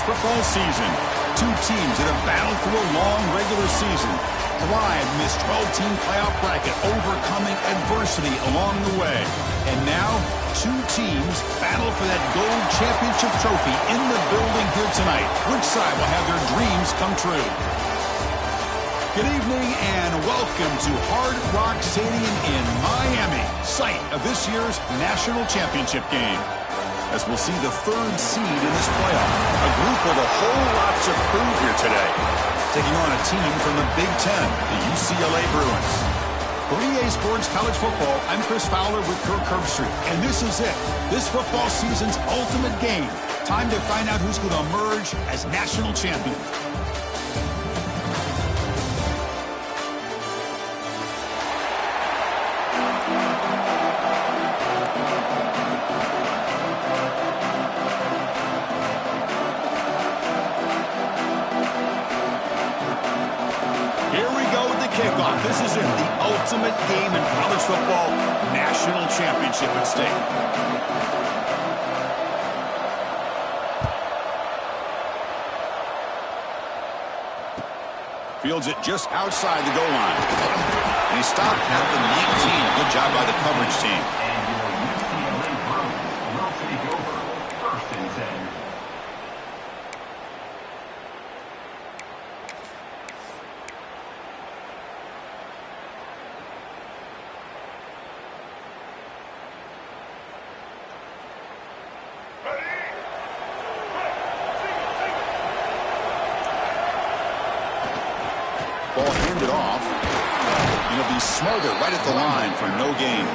football season. Two teams that have battled through a long regular season, thrived in this 12-team playoff bracket, overcoming adversity along the way. And now, two teams battle for that gold championship trophy in the building here tonight. Which side will have their dreams come true? Good evening and welcome to Hard Rock Stadium in Miami, site of this year's national championship game. As we'll see the third seed in this playoff, a group with a whole lot to prove here today. Taking on a team from the Big Ten, the UCLA Bruins. For EA Sports College Football, I'm Chris Fowler with Kirk Herbstreit, and this is it. This football season's ultimate game. Time to find out who's going to emerge as national champion. Kickoff. This is it, the ultimate game in college football, national championship at stake. Fields it just outside the goal line. And he stopped at the 19. Good job by the coverage team. Ball handed off. And he'll be smothered right at the line for no gain.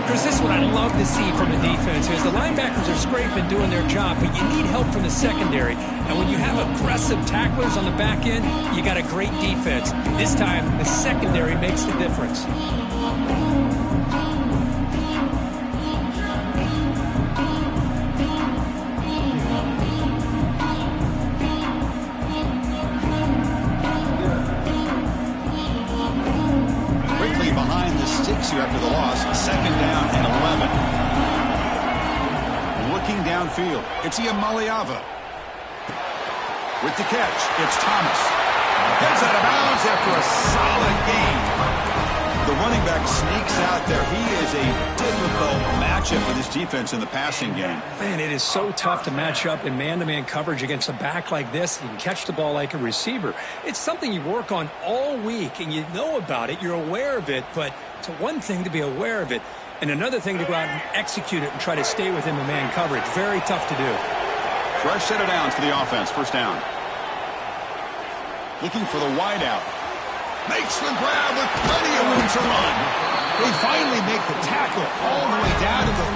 Chris, this is what I love to see from the defense is the linebackers are scraping, doing their job, but you need help from the secondary. And when you have aggressive tacklers on the back end, you got a great defense. This time, the secondary makes the difference. Here after the loss, second down and 11. Looking downfield, it's Iamaleava. With the catch, it's Thomas. Gets out of bounds after a solid gain. The running back sneaks out there. He is a difficult matchup for this defense in the passing game. Man, it is so tough to match up in man-to-man coverage against a back like this. You can catch the ball like a receiver. It's something you work on all week, and you know about it. You're aware of it, but it's one thing to be aware of it, and another thing to go out and execute it and try to stay with him in man coverage. Very tough to do. Fresh set of downs for the offense. First down. Looking for the wideout. Makes the grab with plenty of room to run. They finally make the tackle all the way down to the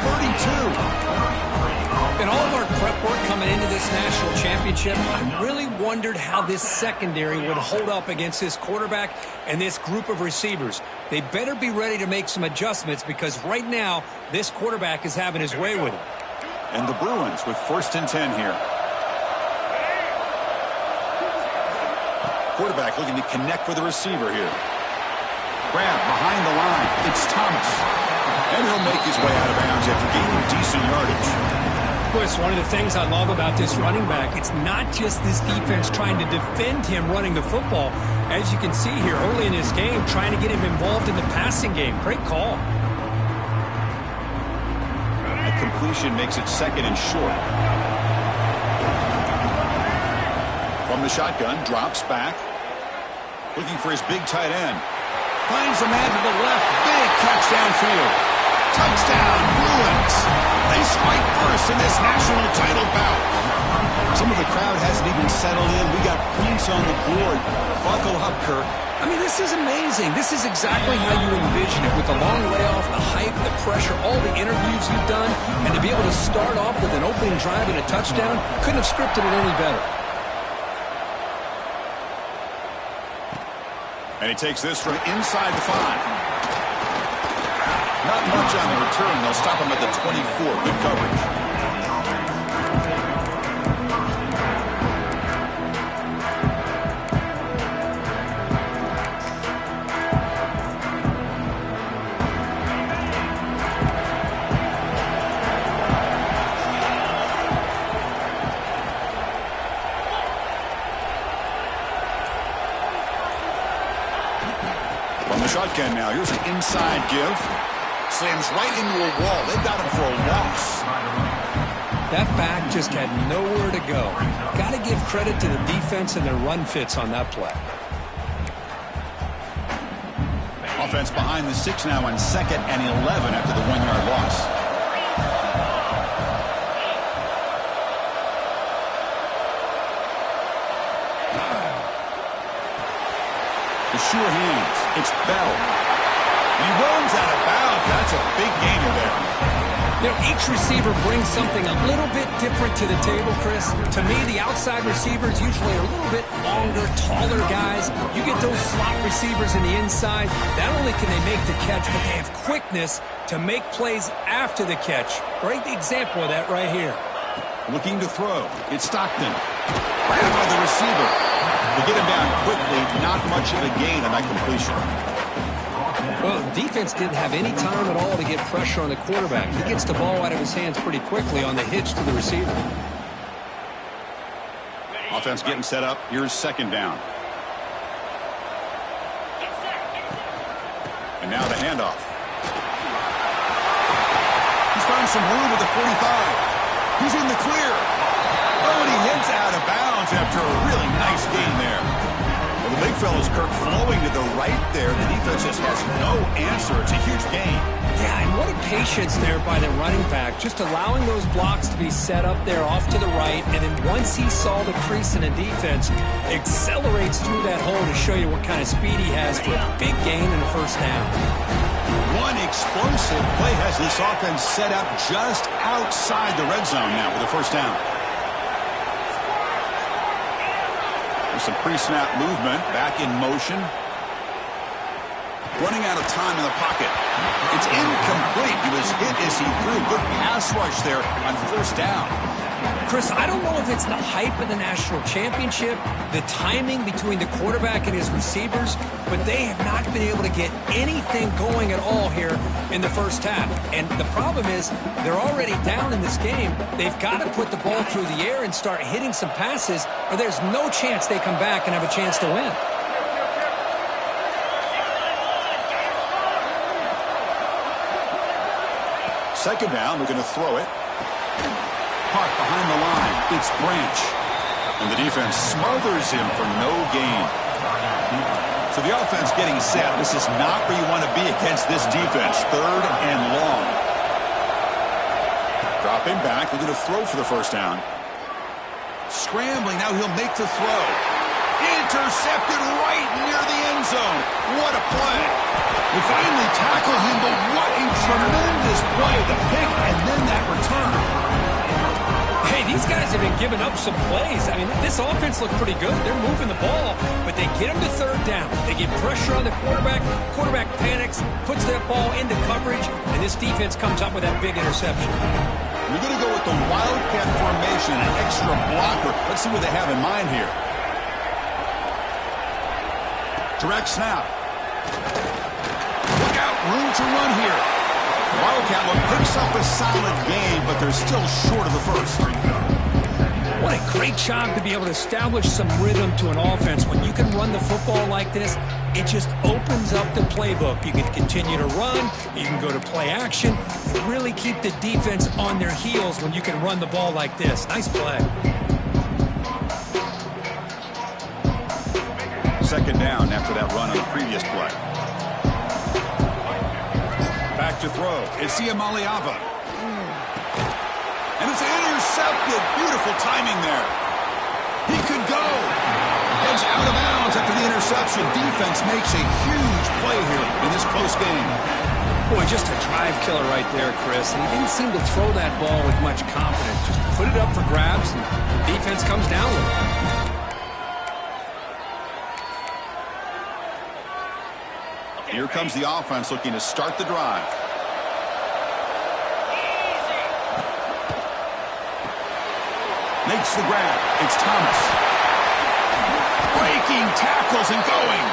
32. In all of our prep work coming into this national championship, I really wondered how this secondary would hold up against this quarterback and this group of receivers. They better be ready to make some adjustments because right now, this quarterback is having his way with him. And the Bruins with 1st and 10 here. Quarterback looking to connect with the receiver here. Grab behind the line. It's Thomas. And he'll make his way out of bounds after gaining decent yardage. Chris, one of the things I love about this running back, it's not just this defense trying to defend him running the football. As you can see here early in this game, trying to get him involved in the passing game. Great call. That completion makes it second and short. From the shotgun, drops back. Looking for his big tight end. Finds a man to the left. Big catch downfield. Touchdown, Bruins. They strike first in this national title bout. Some of the crowd hasn't even settled in. We got points on the board. Buckle up, Kirk. I mean, this is amazing. This is exactly how you envision it with the long layoff, the hype, the pressure, all the interviews you've done, and to be able to start off with an opening drive and a touchdown, couldn't have scripted it any better. And he takes this from inside the 5. Not much on the return. They'll stop him at the 24. Good coverage. the shotgun now. Here's an inside give. Slams right into a wall. They've got him for a loss. That back just had nowhere to go. Got to give credit to the defense and their run fits on that play. Offense behind the 6 now on 2nd and 11 after the 1-yard loss. The sure hands. It's Bell. He runs out of bounds. That's a big gainer there. You know, each receiver brings something a little bit different to the table, Chris. To me, the outside receivers usually are a little bit longer, taller guys. You get those slot receivers in the inside. Not only can they make the catch, but they have quickness to make plays after the catch. Great example of that right here. Looking to throw. It's Stockton. Right by the receiver. They get him down quickly. Not much of a gain on that completion. Well, defense didn't have any time at all to get pressure on the quarterback. He gets the ball out of his hands pretty quickly on the hitch to the receiver. Offense getting set up. Here's 2nd down. And now the handoff. He's found some room with the 45. He's in the clear. Oh, and he heads out of bounds after a really nice gain there. Well, the big fellow's Kirk flowing to the right there. The defense just has no answer. It's a huge gain. Yeah, and what a patience there by the running back. Just allowing those blocks to be set up there off to the right. And then once he saw the crease in the defense, accelerates through that hole to show you what kind of speed he has for a big gain and a 1st down. One explosive play has this offense set up just outside the red zone now with a 1st down. There's some pre-snap movement, back in motion. Running out of time in the pocket. It's incomplete. He was hit as he threw. Good pass rush there on 1st down. Chris, I don't know if it's the hype of the national championship, the timing between the quarterback and his receivers, but they have not been able to get anything going at all here in the 1st half. And the problem is they're already down in this game. They've got to put the ball through the air and start hitting some passes, or there's no chance they come back and have a chance to win. Second down, they're going to throw it. Caught behind the line. It's Branch. And the defense smothers him for no gain. So the offense getting set. This is not where you want to be against this defense. 3rd and long. Dropping back. They're going to throw for the 1st down. Scrambling. Now he'll make the throw. Intercepted right near the end zone. What a play. They finally tackle him, but what a tremendous play. The pick and then that return. Hey, these guys have been giving up some plays. I mean, this offense looked pretty good. They're moving the ball, but they get him to 3rd down. They get pressure on the quarterback. Quarterback panics, puts that ball into coverage, and this defense comes up with that big interception. We're going to go with the Wildcat formation, an extra blocker. Let's see what they have in mind here. Direct snap. Look out, room to run here. Wildcat picks up a solid game, but they're still short of the 1st. What a great job to be able to establish some rhythm to an offense. When you can run the football like this, it just opens up the playbook. You can continue to run. You can go to play action. You really keep the defense on their heels when you can run the ball like this. Nice play. 2nd down after that run on the previous play. Back to throw. It's Iamaleava. And it's intercepted. Beautiful timing there. He could go. Heads out of bounds after the interception. Defense makes a huge play here in this close game. Boy, just a drive killer right there, Chris. And he didn't seem to throw that ball with much confidence. Just put it up for grabs, and the defense comes down with it. Here comes the offense looking to start the drive. Makes the grab. It's Thomas. Breaking tackles and going.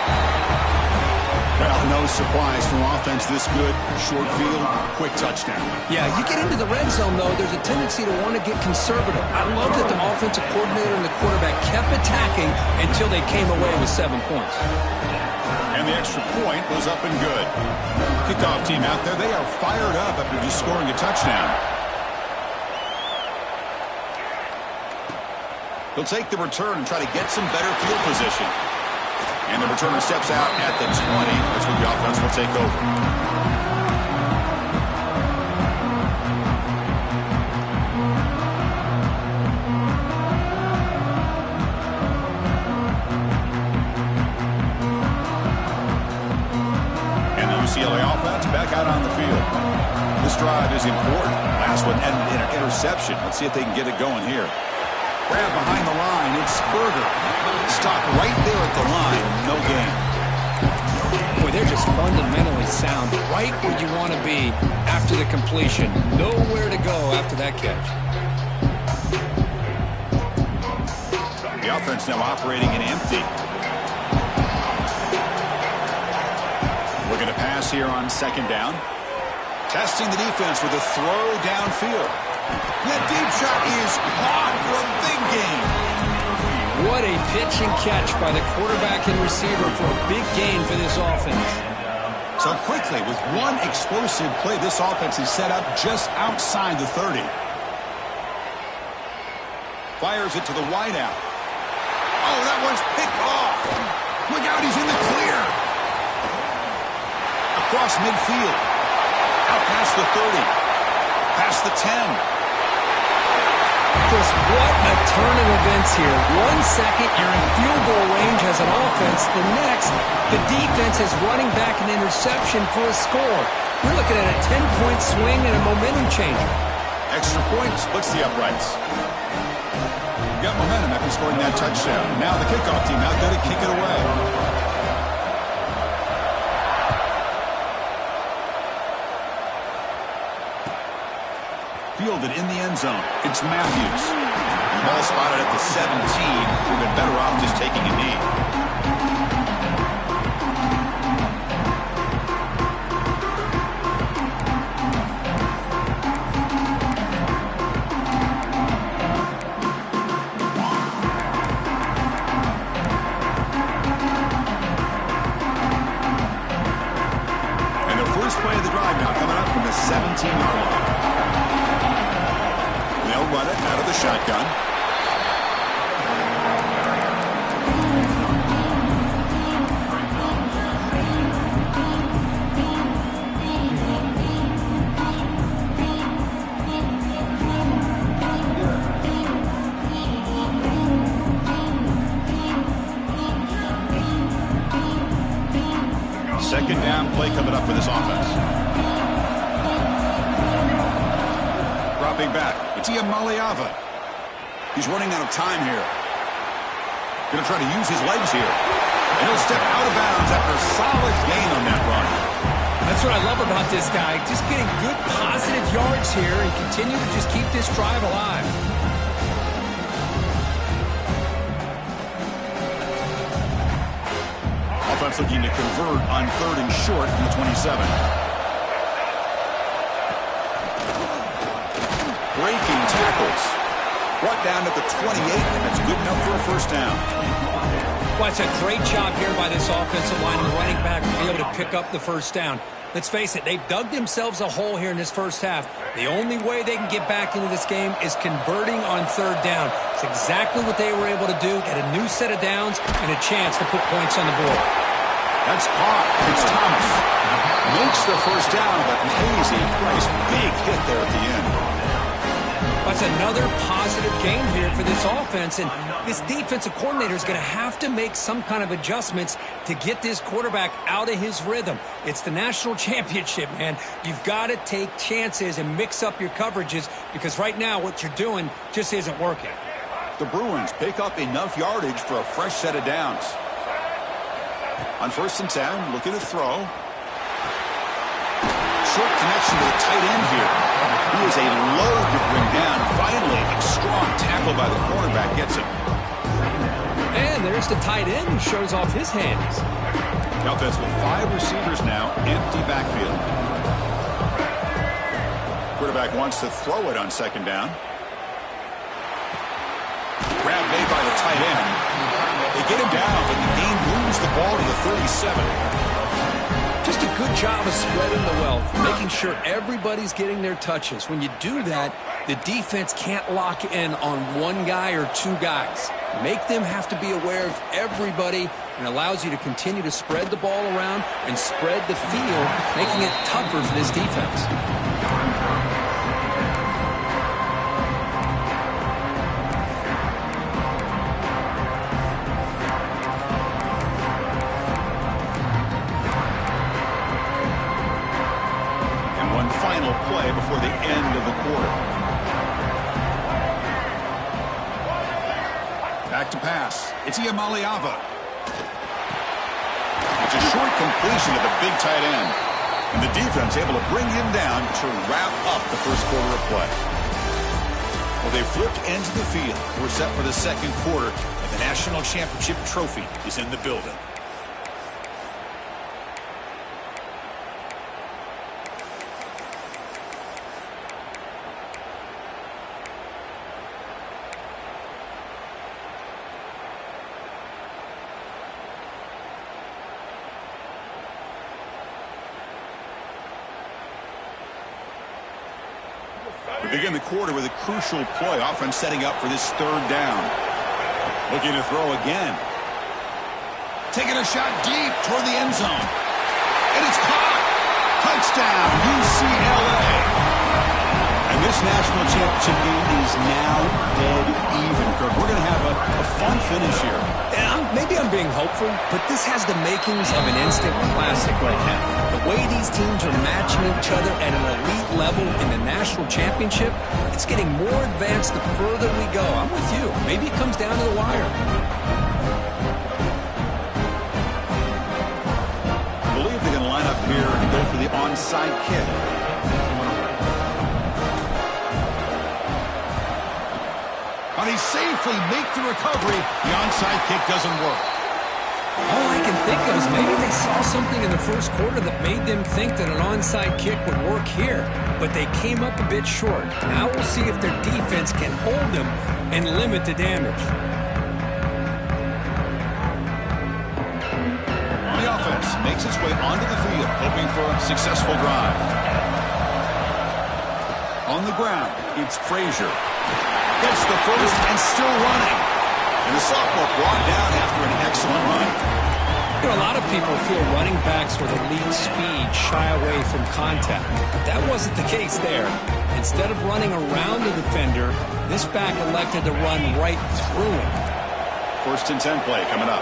Well, no surprise from offense this good. Short field, quick touchdown. Yeah, you get into the red zone, though, there's a tendency to want to get conservative. I love that the offensive coordinator and the quarterback kept attacking until they came away with 7 points. And the extra point was up and good. Kickoff team out there, they are fired up after just scoring a touchdown. He'll take the return and try to get some better field position. And the returner steps out at the 20. That's where the offense will take over. UCLA offense back out on the field. This drive is important. Last one ended in an interception. Let's see if they can get it going here. Grab behind the line. It's Berger. Stop right there at the line. No gain. Boy, they're just fundamentally sound. Right where you want to be after the completion. Nowhere to go after that catch. The offense now operating in empty. Looking to pass here on second down. Testing the defense with a throw downfield. That deep shot is caught for a big gain. What a pitch and catch by the quarterback and receiver for a big gain for this offense. So quickly, with one explosive play, this offense is set up just outside the 30. Fires it to the wideout. Oh, that one's picked off. Look out, he's in the clear. Across midfield, out past the 30, past the 10. Chris, what a turn of events here. 1 second, you're in field goal range as an offense. The next, the defense is running back an interception for a score. We're looking at a 10-point swing and a momentum changer. Extra point splits the uprights. Got momentum after scoring that touchdown. Now the kickoff team out there to kick it away. Fielded in the end zone. It's Matthews. The ball spotted at the 17. We've been better off just taking a knee. And the first play of the drive now coming up from the 17-yard line. They'll run it out of the shotgun. Second down play coming up for this offense. Dropping back. It's Maliava. He's running out of time here. Going to try to use his legs here. And he'll step out of bounds after a solid gain on that run. That's what I love about this guy. Just getting good positive yards here and continue to just keep this drive alive. Offense looking to convert on 3rd and short from the 27. Breaking tackles. Brought down at the 28, and that's good enough for a first down. Well, it's a great job here by this offensive line and the running back to be able to pick up the first down. Let's face it, they've dug themselves a hole here in this first half. The only way they can get back into this game is converting on 3rd down. It's exactly what they were able to do, get a new set of downs and a chance to put points on the board. That's caught. It's Thomas. Makes the first down, but pays a price. Big hit there at the end. That's another positive game here for this offense, and this defensive coordinator is going to have to make some kind of adjustments to get this quarterback out of his rhythm. It's the national championship, man. You've got to take chances and mix up your coverages because right now what you're doing just isn't working. The Bruins pick up enough yardage for a fresh set of downs. On 1st and 10, looking to throw. Short connection to the tight end here. He is a load to bring down. Finally, a strong tackle by the cornerback gets him. And there's the tight end who shows off his hands. The offense with 5 receivers now, empty backfield. Quarterback wants to throw it on 2nd down. Grab made by the tight end. They get him down, but the game moves the ball to the 37. Just a good job of spreading the wealth, making sure everybody's getting their touches. When you do that, the defense can't lock in on one guy or two guys. Make them have to be aware of everybody, and allows you to continue to spread the ball around and spread the field, making it tougher for this defense. Final play before the end of the quarter. Back to pass. It's Iamaleava. It's a short completion to the big tight end. And the defense able to bring him down to wrap up the first quarter of play. Well, they flipped ends of the field. We're set for the second quarter, and the national championship trophy is in the building. We begin the quarter with a crucial play, offense setting up for this third down. Looking to throw again. Taking a shot deep toward the end zone. And it's caught. Touchdown, UCLA. And this national championship game is now dead even, Kirk. We're going to have a fun finish here. Maybe I'm being hopeful, but this has the makings of an instant classic right now. The way these teams are matching each other at an elite level in the national championship, it's getting more advanced the further we go. I'm with you. Maybe it comes down to the wire. I believe they're going to line up here and go for the onside kick. And he safely makes the recovery. The onside kick doesn't work. All I can think of is maybe they saw something in the first quarter that made them think that an onside kick would work here. But they came up a bit short. Now we'll see if their defense can hold them and limit the damage. The offense makes its way onto the field, hoping for a successful drive. On the ground, it's Frazier. Gets the first and still running. And the sophomore brought down after an excellent run. You know, a lot of people feel running backs with elite speed shy away from contact. But that wasn't the case there. Instead of running around the defender, this back elected to run right through him. 1st and 10 play coming up.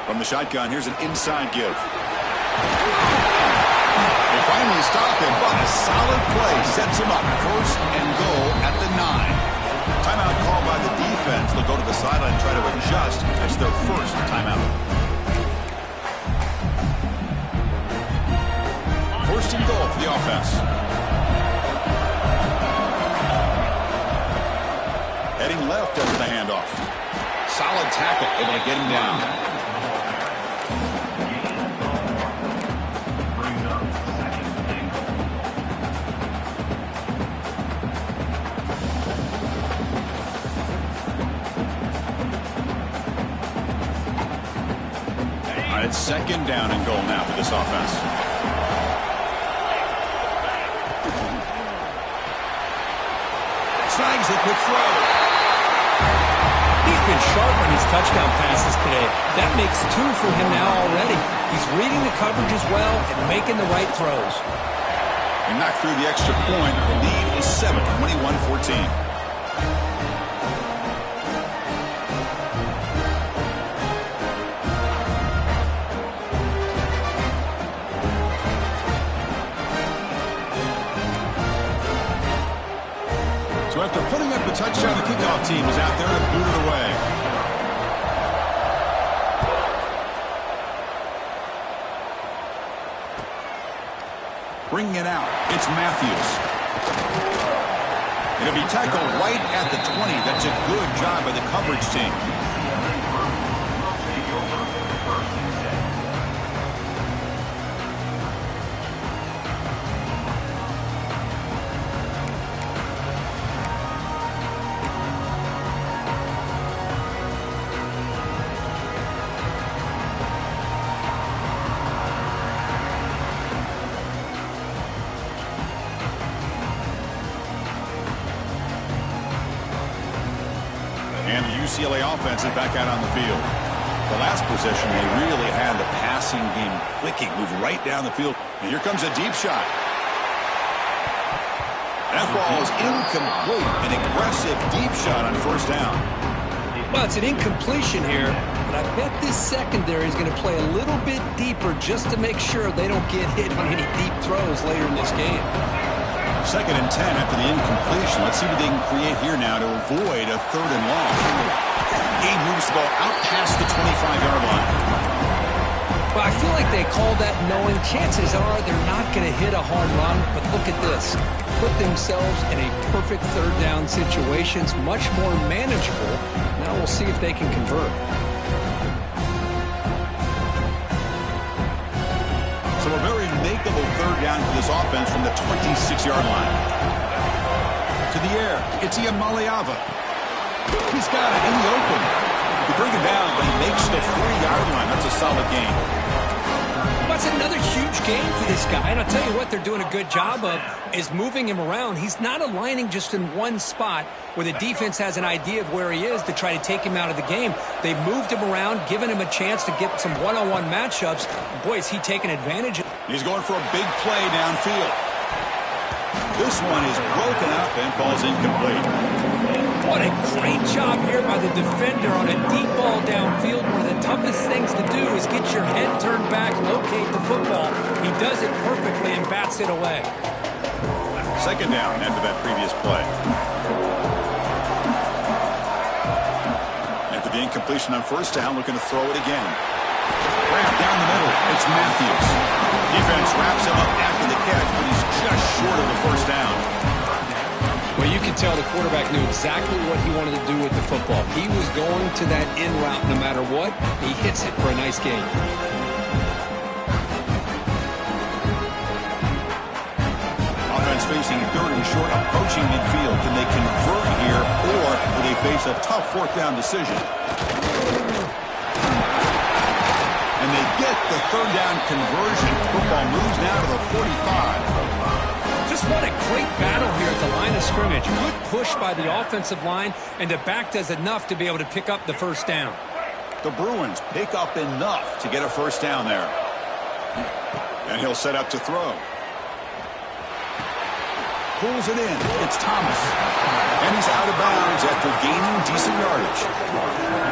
From the shotgun, here's an inside give. They finally stop him, but a solid play sets him up. 1st and goal at the 9. Timeout called by the defense. They'll go to the sideline and try to adjust. That's their first timeout. 1st and goal for the offense. Heading left after the handoff. Solid tackle, able to get him down. It's 2nd down and goal now for this offense. Snags a quick throw. He's been sharp on his touchdown passes today. That makes 2 for him now already. He's reading the coverage as well and making the right throws. And knocked through the extra point. The lead is 7, 21-14. So after putting up a touchdown, the kickoff team is out there to boot it away. Bringing it out, it's Matthews. It'll be tackled right at the 20. That's a good job by the coverage team. And the UCLA offense is back out on the field. The last possession, they really had the passing game clicking, moved right down the field. And here comes a deep shot. That ball is incomplete. An aggressive deep shot on first down. Well, it's an incompletion here, but I bet this secondary is going to play a little bit deeper just to make sure they don't get hit on any deep throws later in this game. 2nd and 10 after the incompletion. Let's see what they can create here now to avoid a 3rd and long. Gabe moves the ball out past the 25-yard line. Well, I feel like they called that knowing chances are they're not going to hit a home run, but look at this. Put themselves in a perfect 3rd down situation. It's much more manageable. Now we'll see if they can convert. So a very makeable 3rd down for this offense from the 26-yard line. To the air, it's Iamaleava. He's got it in the open. You bring it down, but he makes the 3-yard line. That's a solid gain. That's another huge game for this guy, and I'll tell you what they're doing a good job of is moving him around. He's not aligning just in one spot where the defense has an idea of where he is to try to take him out of the game. They've moved him around, given him a chance to get some one-on-one matchups. Boy, is he taking advantage of it. He's going for a big play downfield. This one is broken up and falls incomplete. What a great job here by the defender on a deep ball downfield. One of the toughest things to do is get your head turned back, locate the football. He does it perfectly and bats it away. 2nd down after that previous play. After the incompletion on 1st down, looking to throw it again. Wrap down the middle. It's Matthews. Defense wraps him up after the catch, but he's just short of the 1st down. Well, you can tell the quarterback knew exactly what he wanted to do with the football. He was going to that in route no matter what. He hits it for a nice gain. Offense facing 3rd and short, approaching midfield. Can they convert here, or will they face a tough 4th down decision? And they get the 3rd down conversion. Football moves now to the 45. Just what a great battle here at the line of scrimmage. Good push by the offensive line, and the back does enough to be able to pick up the 1st down. The Bruins pick up enough to get a 1st down there. And he'll set up to throw. Pulls it in. It's Thomas. And he's out of bounds after gaining decent yardage.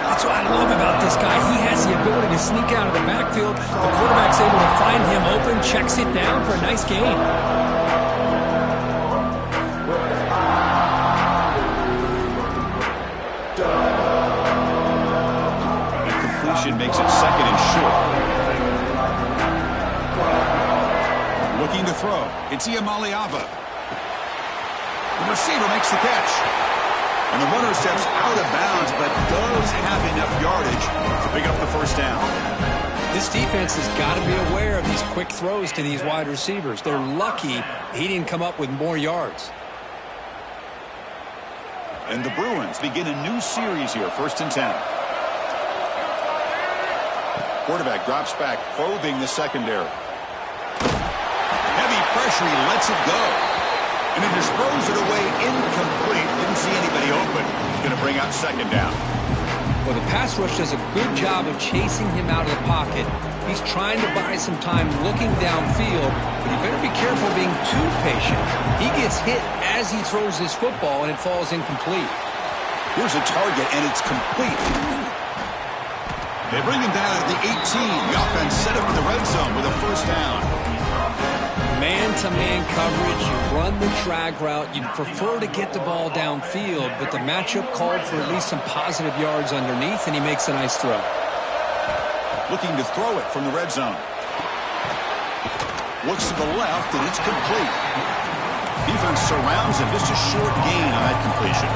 That's what I love about this guy. He has the ability to sneak out of the backfield. The quarterback's able to find him open, checks it down for a nice gain. Makes it 2nd and short. Looking to throw. It's Iamaleava. The receiver makes the catch. And the runner steps out of bounds, but does have enough yardage to pick up the 1st down. This defense has got to be aware of these quick throws to these wide receivers. They're lucky he didn't come up with more yards. And the Bruins begin a new series here, 1st and 10. Quarterback drops back, probing the secondary. Heavy pressure, he lets it go. And he just throws it away incomplete. Didn't see anybody open. Going to bring out 2nd down. Well, the pass rush does a good job of chasing him out of the pocket. He's trying to buy some time looking downfield, but he better be careful being too patient. He gets hit as he throws this football, and it falls incomplete. Here's a target, and it's complete. They bring him down at the 18. The offense set up in the red zone with a 1st down. Man-to-man coverage, you run the drag route. You'd prefer to get the ball downfield, but the matchup called for at least some positive yards underneath, and he makes a nice throw. Looking to throw it from the red zone. Looks to the left, and it's complete. Defense surrounds him. Just a short gain on that completion.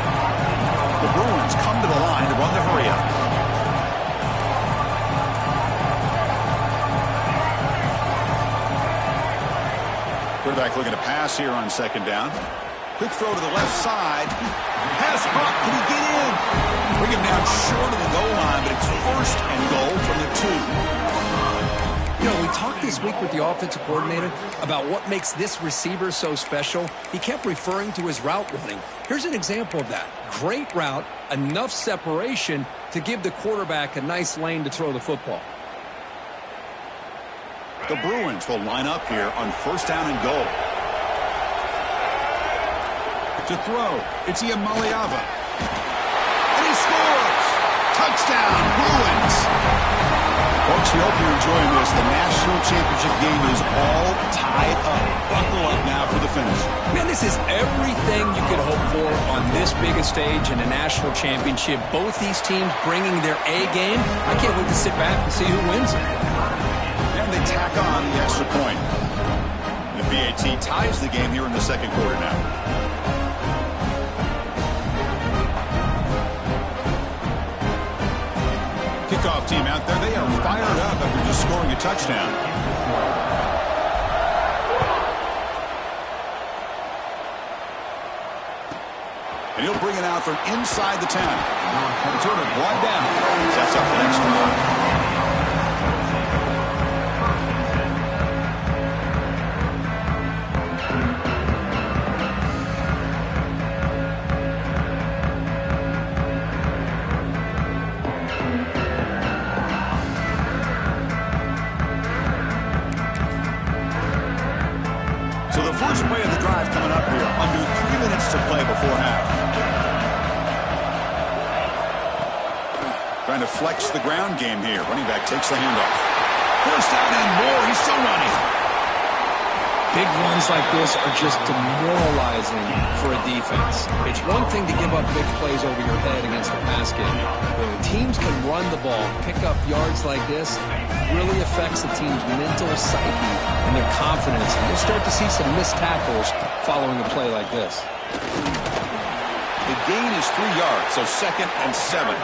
The Bruins come to the line to run the hurry-up. Quarterback looking to pass here on 2nd down. Quick throw to the left side. Pass up. Can he get in? Bring him down short of the goal line, but it's 1st and goal from the 2. You know, we we talked this week with the offensive coordinator about what makes this receiver so special, he kept referring to his route running. Here's an example of that. Great route, enough separation to give the quarterback a nice lane to throw the football. The Bruins will line up here on first down and goal. To throw, it's Iamaleava. And he scores! Touchdown, Bruins! Folks, we hope you're enjoying this. The national championship game is all tied up. Buckle up now for the finish. Man, this is everything you could hope for on this big a stage in a national championship. Both these teams bringing their A game. I can't wait to sit back and see who wins it. And they tack on the extra point. The BAT ties the game here in the second quarter now. Kickoff team out there, they are fired up after just scoring a touchdown. And he'll bring it out from inside the 10. Return it one down. Sets up the next drive. First play of the drive coming up here. Under 3 minutes to play before half. Trying to flex the ground game here. Running back takes the handoff. First down and more. He's still running. Big runs like this are just demoralizing for a defense. It's one thing to give up big plays over your head against a pass game. When teams can run the ball, pick up yards like this, it really affects the team's mental psyche and their confidence. And you'll start to see some missed tackles following a play like this. The gain is 3 yards, so 2nd and 7.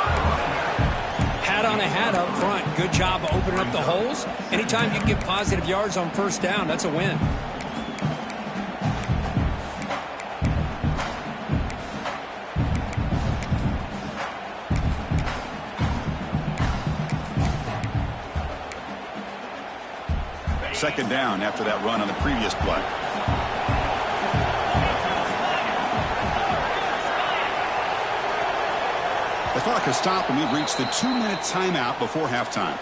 Hat on a hat up front. Good job of opening up the holes. Anytime you can get positive yards on first down, that's a win. Second down after that run on the previous play. The clock has stopped and we've reached the 2-minute timeout before halftime.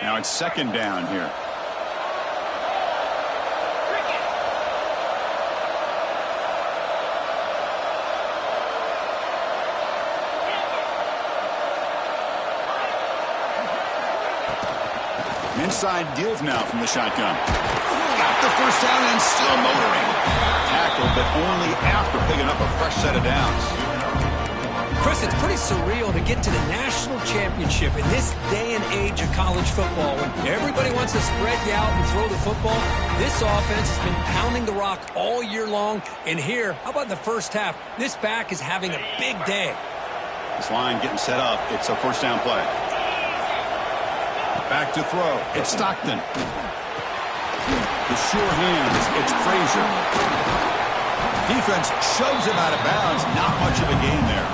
Now it's second down here. Inside give now from the shotgun. Got the first down and still motoring. Tackled, but only after picking up a fresh set of downs. Chris, it's pretty surreal to get to the national championship in this day and age of college football when everybody wants to spread you out and throw the football. This offense has been pounding the rock all year long. And here, how about the first half? This back is having a big day. This line getting set up. It's a first down play. Back to throw. It's Stockton. The sure hands. It's Frazier. Defense shoves him out of bounds. Not much of a gain there.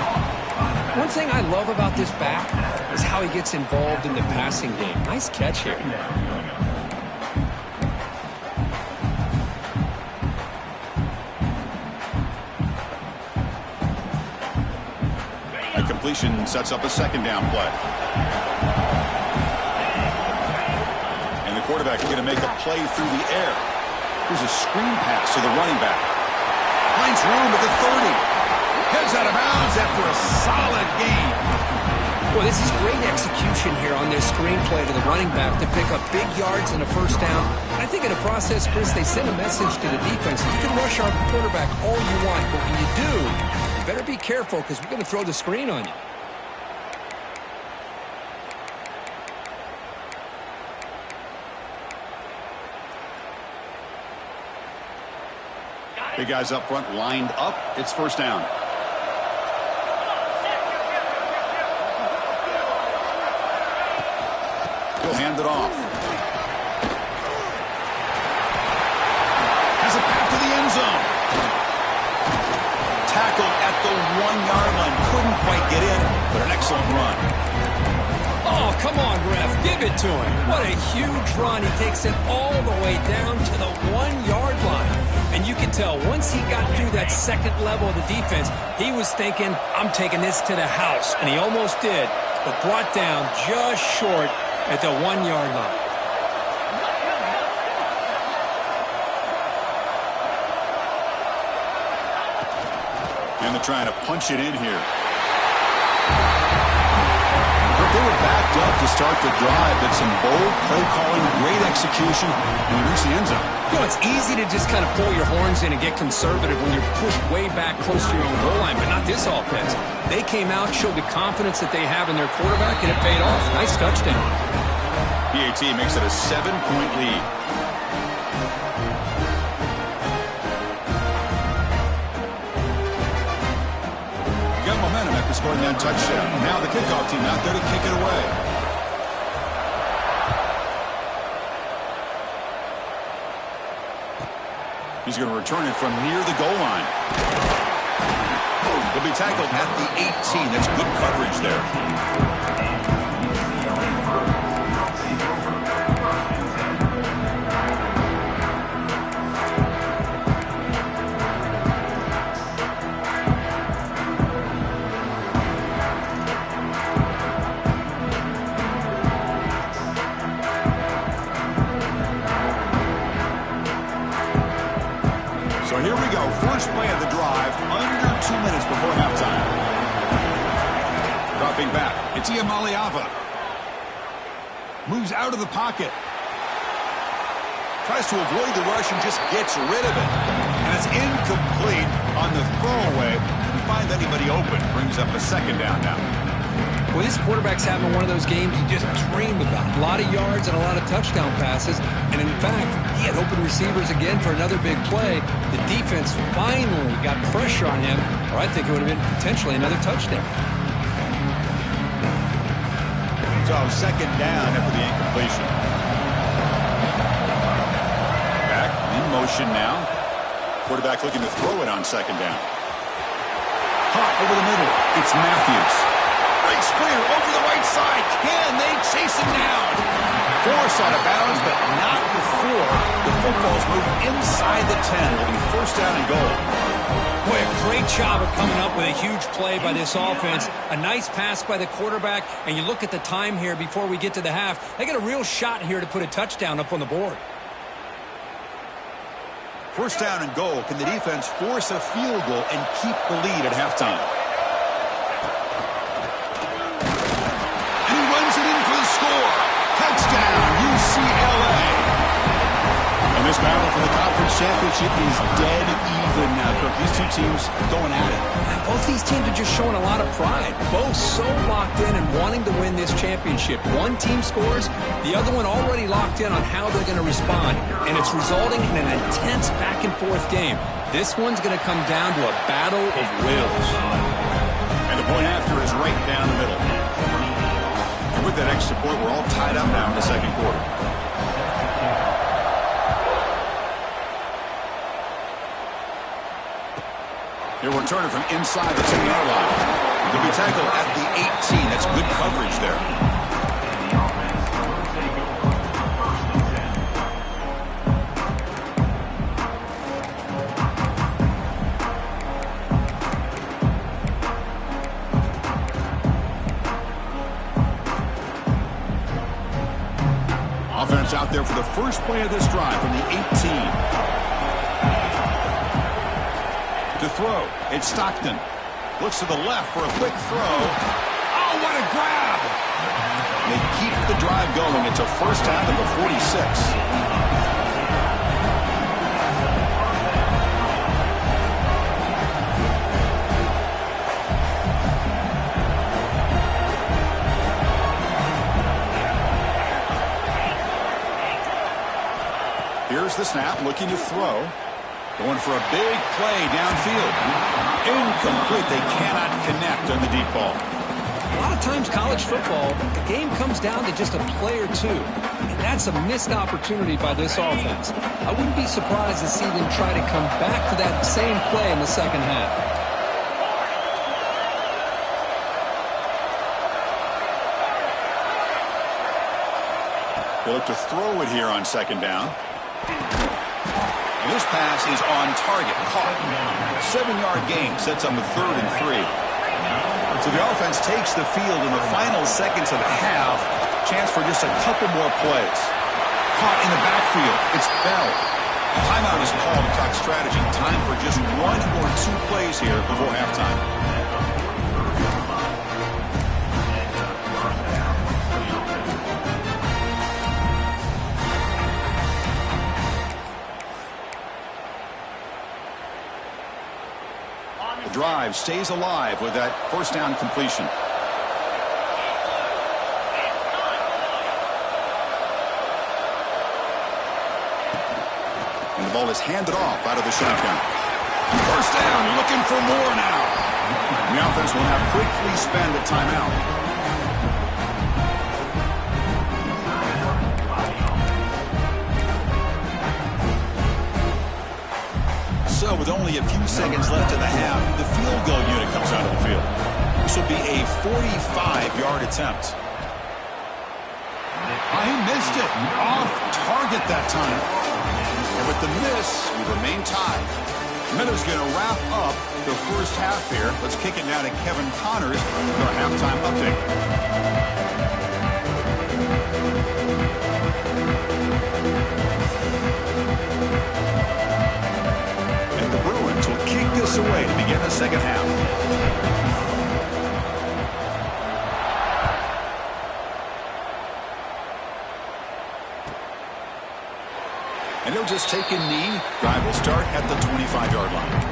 One thing I love about this back is how he gets involved in the passing game. Nice catch here. A completion sets up a second down play. Quarterback is going to make a play through the air. Here's a screen pass to the running back. Finds room at the 30. Heads out of bounds after a solid gain. Well, this is great execution here on their screen play to the running back to pick up big yards and a first down. I think in the process, Chris, they send a message to the defense. You can rush our quarterback all you want, but when you do, you better be careful because we're going to throw the screen on you. Big guys up front lined up. It's first down. He'll hand it off. Has a pass to the end zone. tackled at the 1-yard line. Couldn't quite get in, but an excellent run. Oh, come on, ref. Give it to him. What a huge run. He takes it all the way down to the 1-yard line. And you can tell once he got through that second level of the defense, he was thinking, I'm taking this to the house. And he almost did, but brought down just short at the 1-yard line. And they're trying to punch it in here. They were backed up to start the drive, but some bold play calling, great execution, and we reached the end zone. You know, it's easy to just kind of pull your horns in and get conservative when you're pushed way back close to your own goal line, but not this offense. They came out, showed the confidence that they have in their quarterback, and it paid off. Nice touchdown. PAT makes it a 7-point lead. Momentum after scoring that touchdown. Now the kickoff team out there to kick it away. He's going to return it from near the goal line. He'll be tackled at the 18. That's good coverage there. Here we go. First play of the drive, under 2 minutes before halftime. Dropping back, it's Iamaleava. Moves out of the pocket. Tries to avoid the rush and just gets rid of it. And it's incomplete on the throwaway. Didn't find anybody open. Brings up a second down now. Well, this quarterback's having one of those games you just dream about. A lot of yards and a lot of touchdown passes. And in fact, he had open receivers again for another big play. The defense finally got pressure on him, or I think it would have been potentially another touchdown. So second down after the incompletion. Back in motion now. Quarterback looking to throw it on second down. Hot over the middle. It's Matthews. Breaks clear over the right side. Can they chase him down? Force out of bounds, but not before the football's moved inside the 10. It'll be first down and goal. Boy, a great job of coming up with a huge play by this offense. A nice pass by the quarterback, and you look at the time here before we get to the half. They got a real shot here to put a touchdown up on the board. First down and goal. Can the defense force a field goal and keep the lead at halftime? Touchdown, UCLA. And this battle for the conference championship is dead even now, Kirk. These two teams going at it. Both these teams are just showing a lot of pride. Both so locked in and wanting to win this championship. One team scores, the other one already locked in on how they're going to respond. And it's resulting in an intense back-and-forth game. This one's going to come down to a battle of wills. And the point after is right down the middle. And with that extra point, we're all tied up now in the second quarter. He'll return it from inside the 10-yard line. He'll be tackled at the 18. That's good coverage there. Offense out there for the first play of this drive from the 18. To throw, it's Stockton. Looks to the left for a quick throw. Oh, what a grab! They keep the drive going. It's a first down at the 46. Here's the snap, looking to throw. Going for a big play downfield. Incomplete. They cannot connect on the deep ball. A lot of times college football, the game comes down to just a play or two. And that's a missed opportunity by this offense. I wouldn't be surprised to see them try to come back to that same play in the second half. They look to throw it here on second down. And this pass is on target. Caught. 7-yard gain sets up a 3rd and 3. So the offense takes the field in the final seconds of the half. Chance for just a couple more plays. Caught in the backfield. It's Bell. Timeout is called to talk strategy. Time for just 1 or 2 plays here before halftime. The drive stays alive with that first down completion. And the ball is handed off out of the shotgun. First down, looking for more now. The offense will now quickly spend a timeout. So with only a few seconds left in the half, the field goal unit comes out of the field. This will be a 45-yard attempt. He missed it. Off target that time. And with the miss, we remain tied. Minutes going to wrap up the first half here. Let's kick it now to Kevin Connors with our halftime update. And the Bruins will kick this away to begin the second half. And he'll just take a knee. Drive will start at the 25-yard line.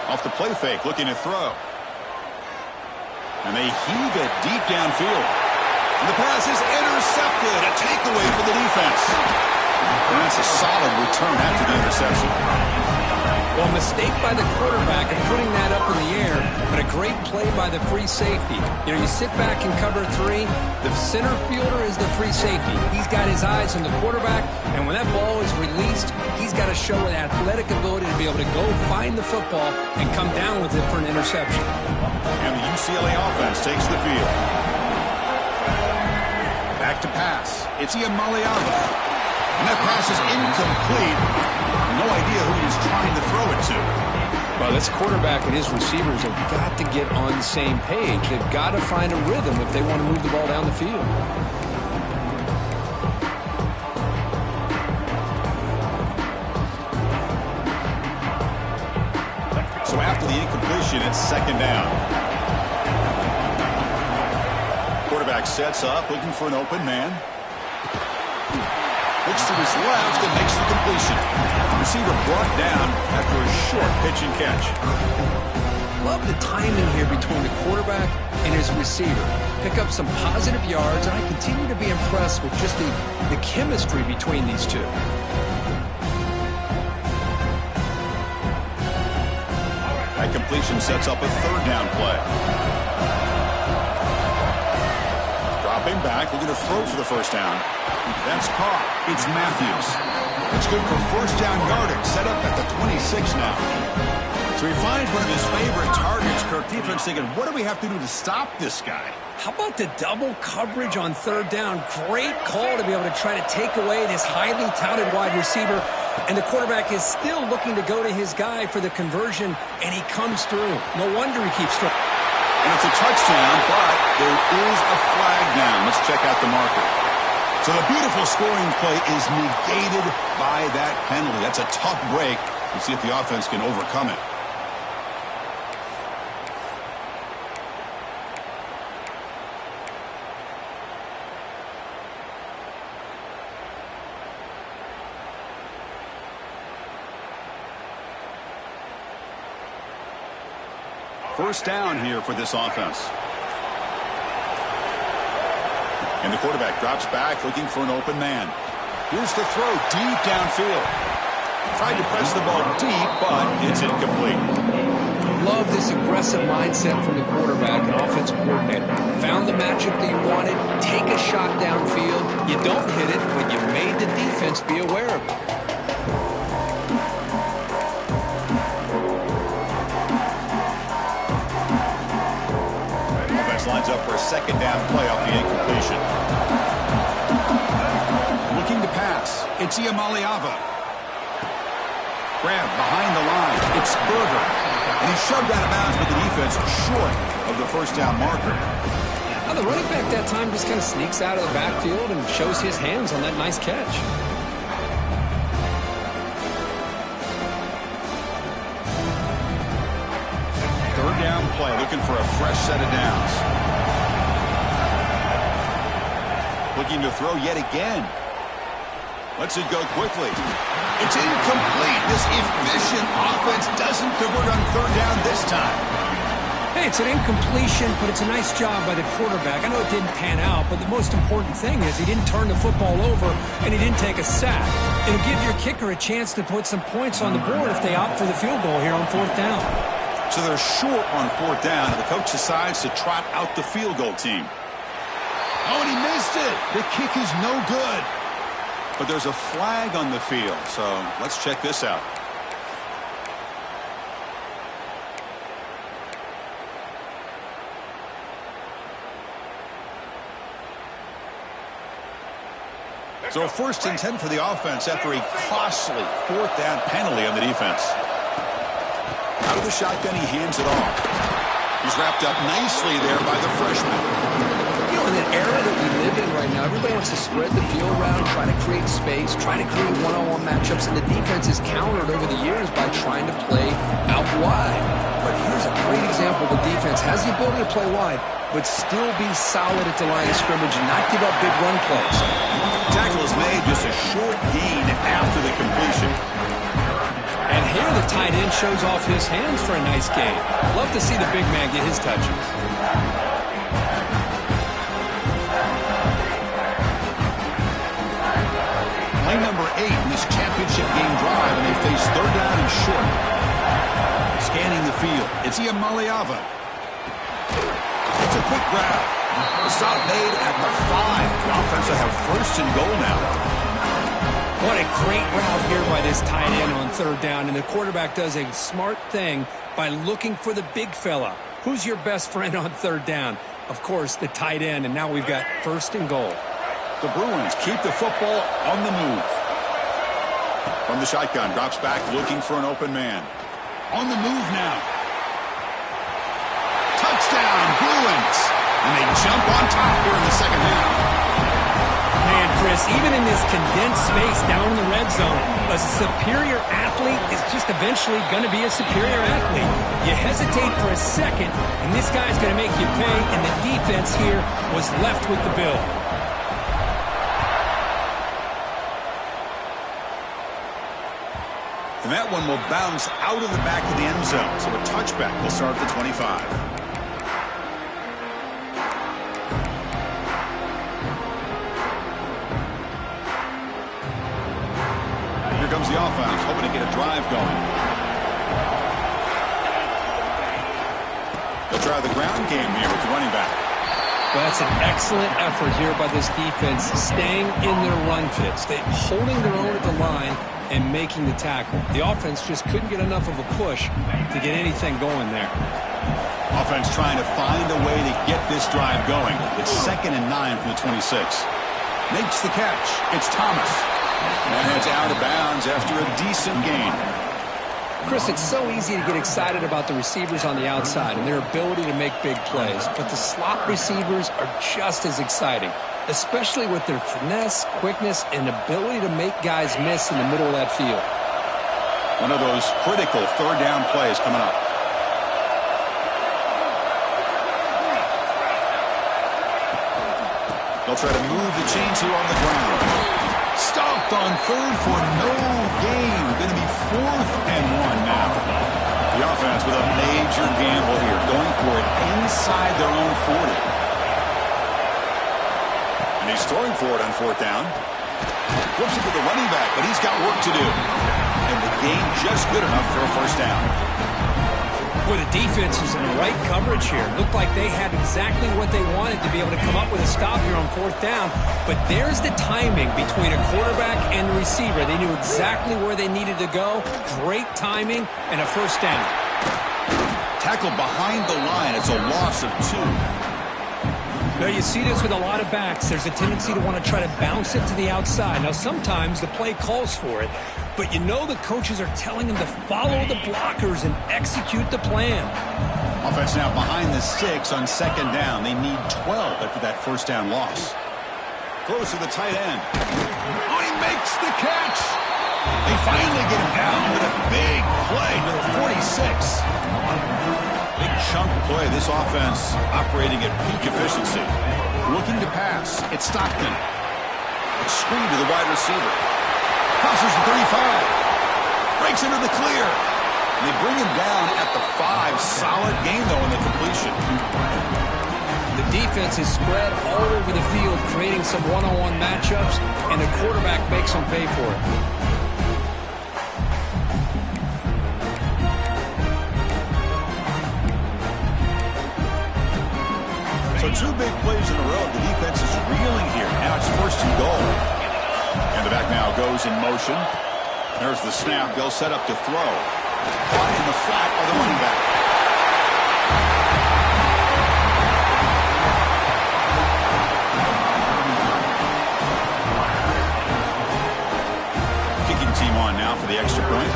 Off the play fake, looking to throw. And they heave it deep downfield. And the pass is intercepted. A takeaway for the defense. And that's a solid return after the interception. Well, a mistake by the quarterback in putting that up in the air, but a great play by the free safety. You know, you sit back and cover 3. The center fielder is the free safety. He's got his eyes on the quarterback, and when that ball is released, he's got to show an athletic ability to be able to go find the football and come down with it for an interception. And the UCLA offense takes the field. Back to pass. It's Iamaleava. And that pass is incomplete. No idea who he's trying to throw it to. Well, this quarterback and his receivers have got to get on the same page. They've got to find a rhythm if they want to move the ball down the field. So after the incompletion, it's second down. Quarterback sets up, looking for an open man. Looks to his left and makes the completion. Receiver brought down after a short pitch and catch. Love the timing here between the quarterback and his receiver. Pick up some positive yards, and I continue to be impressed with just the chemistry between these two. That completion sets up a third down play. Dropping back, looking to throw for the first down. That's caught. It's Matthews. It's good for first down yardage. Set up at the 26 now. So he finds one of his favorite targets. Kirk defense thinking, what do we have to do to stop this guy? How about the double coverage on third down? Great call to be able to try to take away this highly touted wide receiver. And the quarterback is still looking to go to his guy for the conversion, and he comes through. No wonder he keeps throwing. And it's a touchdown, but there is a flag down. Let's check out the marker. So the beautiful scoring play is negated by that penalty. That's a tough break. We'll see if the offense can overcome it. First down here for this offense. And the quarterback drops back looking for an open man. Here's the throw deep downfield. Tried to press the ball deep, but it's incomplete. Love this aggressive mindset from the quarterback and offensive coordinator. Found the matchup that you wanted, take a shot downfield. You don't hit it, but you made the defense be aware of it. Offense lines up for a second down play off the incompletion. Looking to pass. It's Iamaleava. Grab behind the line. It's Berger. And he's shoved out of bounds, but the defense short of the first down marker. Now the running back that time just kind of sneaks out of the backfield and shows his hands on that nice catch. Third down play, looking for a fresh set of downs. Looking to throw yet again. Lets it go quickly. It's incomplete. This efficient offense doesn't convert on third down this time. Hey, it's an incompletion, but it's a nice job by the quarterback. I know it didn't pan out, but the most important thing is he didn't turn the football over and he didn't take a sack. It'll give your kicker a chance to put some points on the board if they opt for the field goal here on fourth down. So they're short on fourth down, and the coach decides to trot out the field goal team. Oh, and he missed it. The kick is no good. But there's a flag on the field, so let's check this out. So 1st and 10 for the offense after a costly fourth down penalty on the defense. Out of the shotgun, he hands it off. He's wrapped up nicely there by the freshman. In an era that we live in right now, everybody wants to spread the field around, try to create space, try to create one-on-one matchups, and the defense is countered over the years by trying to play out wide. But here's a great example. The defense has the ability to play wide, but still be solid at the line of scrimmage and not give up big run plays. Tackle is made, just a short gain after the completion. And here the tight end shows off his hands for a nice gain. Love to see the big man get his touches. Play number 8 in this championship game drive, and they face third down and short. Scanning the field, it's Iamaleava. It's a quick grab. The stop made at the 5. The offense will have first and goal now. What a great route here by this tight end on third down, and the quarterback does a smart thing by looking for the big fella. Who's your best friend on third down? Of course, the tight end, and now we've got first and goal. The Bruins keep the football on the move. From the shotgun, drops back looking for an open man. On the move now. Touchdown, Bruins! And they jump on top here in the second half. Man, Chris, even in this condensed space down in the red zone, a superior athlete is just eventually going to be a superior athlete. You hesitate for a second, and this guy's going to make you pay, and the defense here was left with the bill. And that one will bounce out of the back of the end zone. So a touchback will start at the 25. Here comes the offense, hoping to get a drive going. They'll try the ground game here with the running back. Well, that's an excellent effort here by this defense, staying in their run fits, holding their own at the line and making the tackle. The offense just couldn't get enough of a push to get anything going there. Offense trying to find a way to get this drive going. It's 2nd and 9 from the 26. Makes the catch. It's Thomas. And that heads out of bounds after a decent gain. Chris, it's so easy to get excited about the receivers on the outside and their ability to make big plays, but the slot receivers are just as exciting, especially with their finesse, quickness, and ability to make guys miss in the middle of that field. One of those critical third down plays coming up. They'll try to move the chains here on the ground. Stopped on third for no gain. Going to be 4th and 1 now. The offense with a major gamble here, going for it inside their own 40. And he's throwing for it on 4th down. Flips it to the running back, but he's got work to do. And the gain just good enough for a first down. Boy, the defense is in the right coverage here. Looked like they had exactly what they wanted to be able to come up with a stop here on fourth down. But there's the timing between a quarterback and the receiver. They knew exactly where they needed to go. Great timing and a first down. Tackled behind the line. It's a loss of 2. Now, you see this with a lot of backs. There's a tendency to want to try to bounce it to the outside. Now, sometimes the play calls for it, but you know the coaches are telling them to follow the blockers and execute the plan. Offense now behind the 6 on second down. They need 12 after that first down loss. Close to the tight end. Oh, he makes the catch. They finally get him down with a big play to the 46. Big chunk play. This offense operating at peak efficiency. Looking to pass. It's Stockton. Screen to the wide receiver. Crosses the 35. Breaks into the clear. And they bring him down at the 5. Solid game, though, in the completion. The defense is spread all over the field, creating some one-on-one matchups, and the quarterback makes them pay for it. So 2 big plays in a row. The defense is reeling here. Now it's first and goal. And the back now goes in motion. There's the snap. They'll set up to throw. Caught in the flat by the running back. Kicking team on now for the extra point.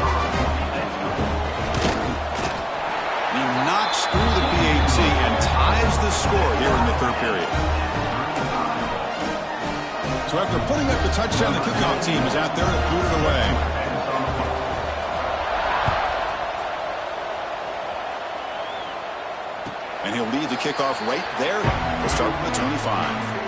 He knocks through the PAT and ties the score here in the third period. So after putting up the touchdown, the kickoff team is out there to boot it away. And he'll lead the kickoff right there. We'll start from the 25.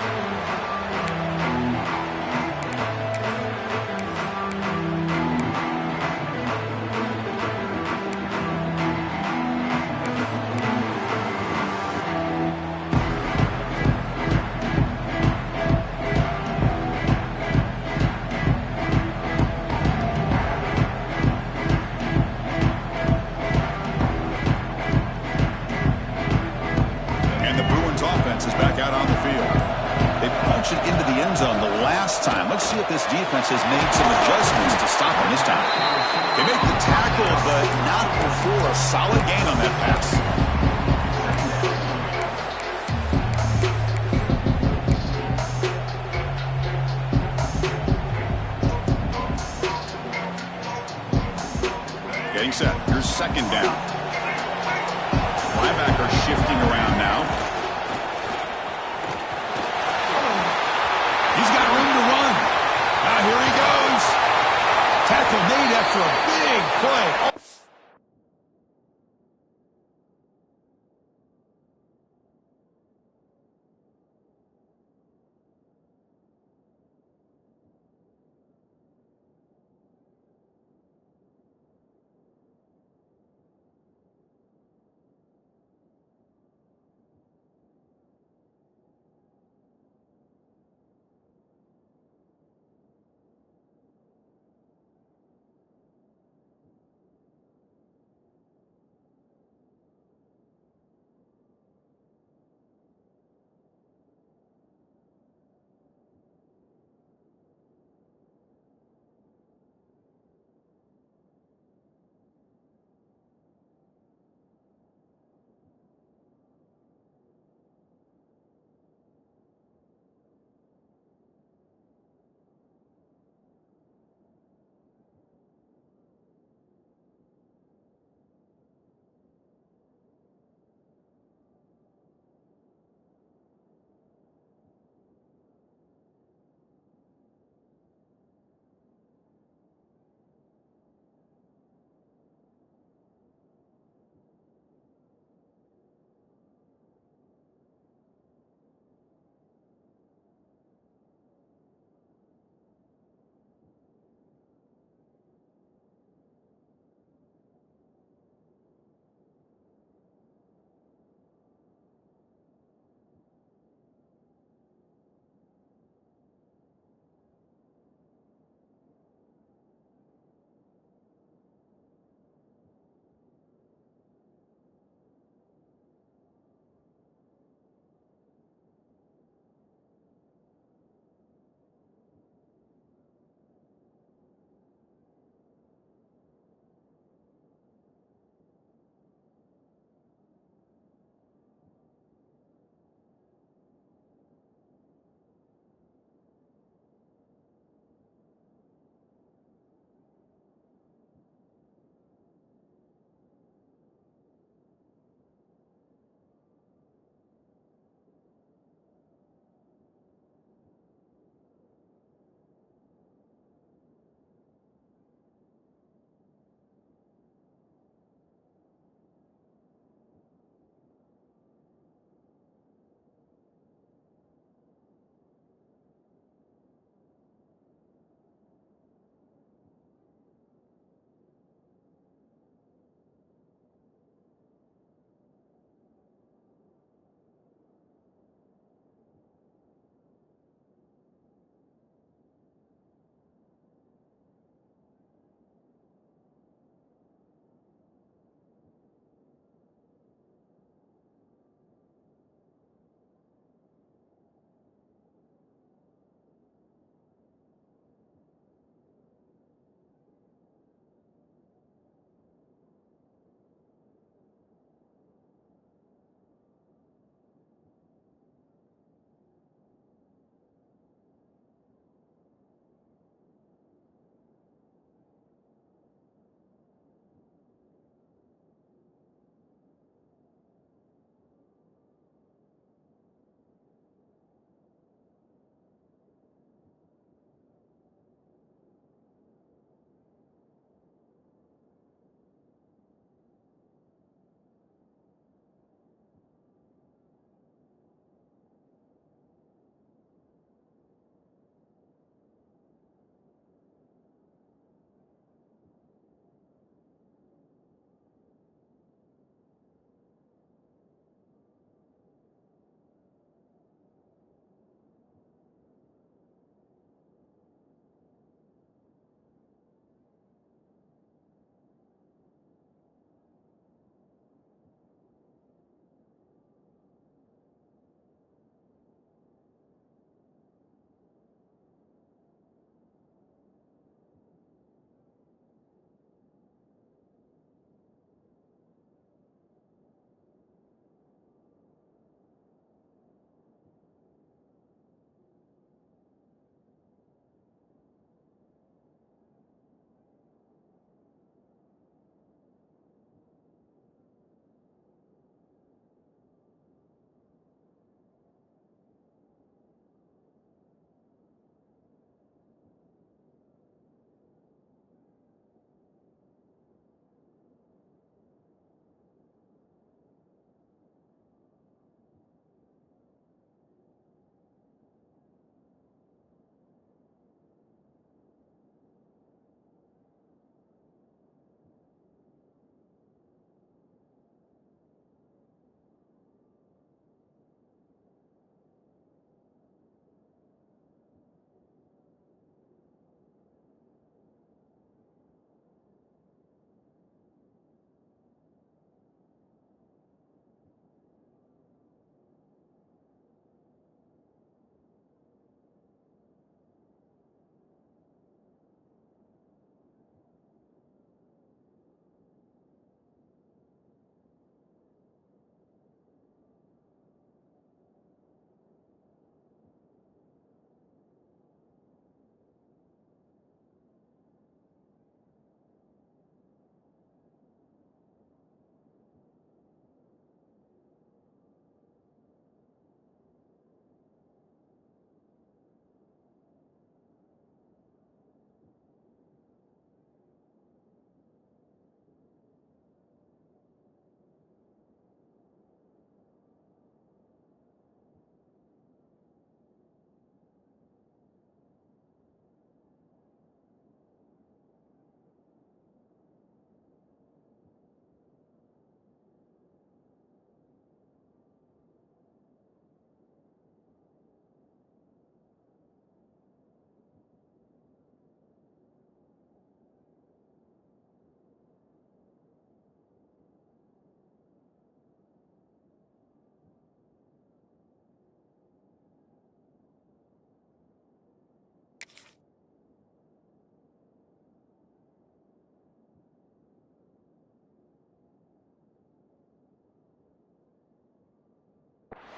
This defense has made some adjustments to stop him this time. They make the tackle, but not before a solid gain on that pass. Getting set. Here's second down. Linebacker shifting around now. He's got room to run. Now here he goes. Tackle made after a big play.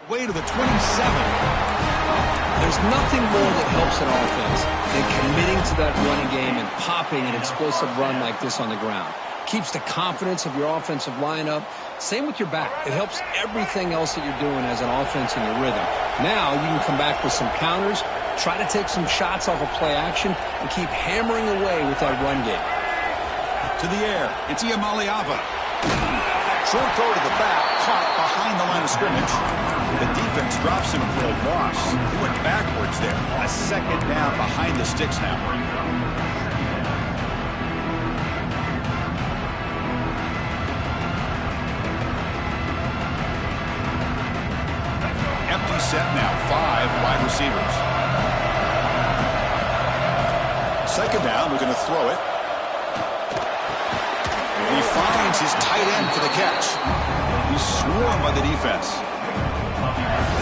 way to the 27. There's nothing more that helps an offense than committing to that running game and popping an explosive run like this on the ground. Keeps the confidence of your offensive lineup. Same with your back. It helps everything else that you're doing as an offense in your rhythm. Now you can come back with some counters, try to take some shots off of play action, and keep hammering away with that run game. To the air, it's Iamaleava. Short throw to the back, caught behind the line of scrimmage. The defense drops him for a loss. He went backwards there. A second down behind the sticks now. Empty set now, 5 wide receivers. Second down, we're going to throw it. He finds his tight end for the catch. He's swarmed by the defense.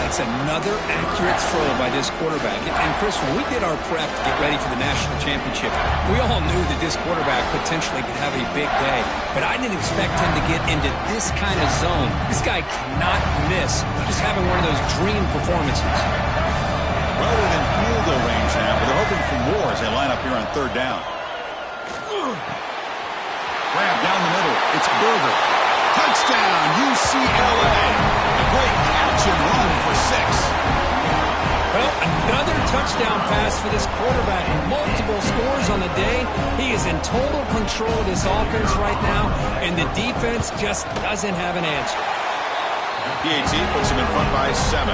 That's another accurate throw by this quarterback. And Chris, when we did our prep to get ready for the national championship, we all knew that this quarterback potentially could have a big day. But I didn't expect him to get into this kind of zone. This guy cannot miss. Just having one of those dream performances. Well within field goal range now, but they're hoping for more as they line up here on third down. Grab down the middle. It's Berger. Touchdown, UCLA. A great catch and run for 6. Well, another touchdown pass for this quarterback. Multiple scores on the day. He is in total control of this offense right now, and the defense just doesn't have an answer. PAT puts him in front by 7.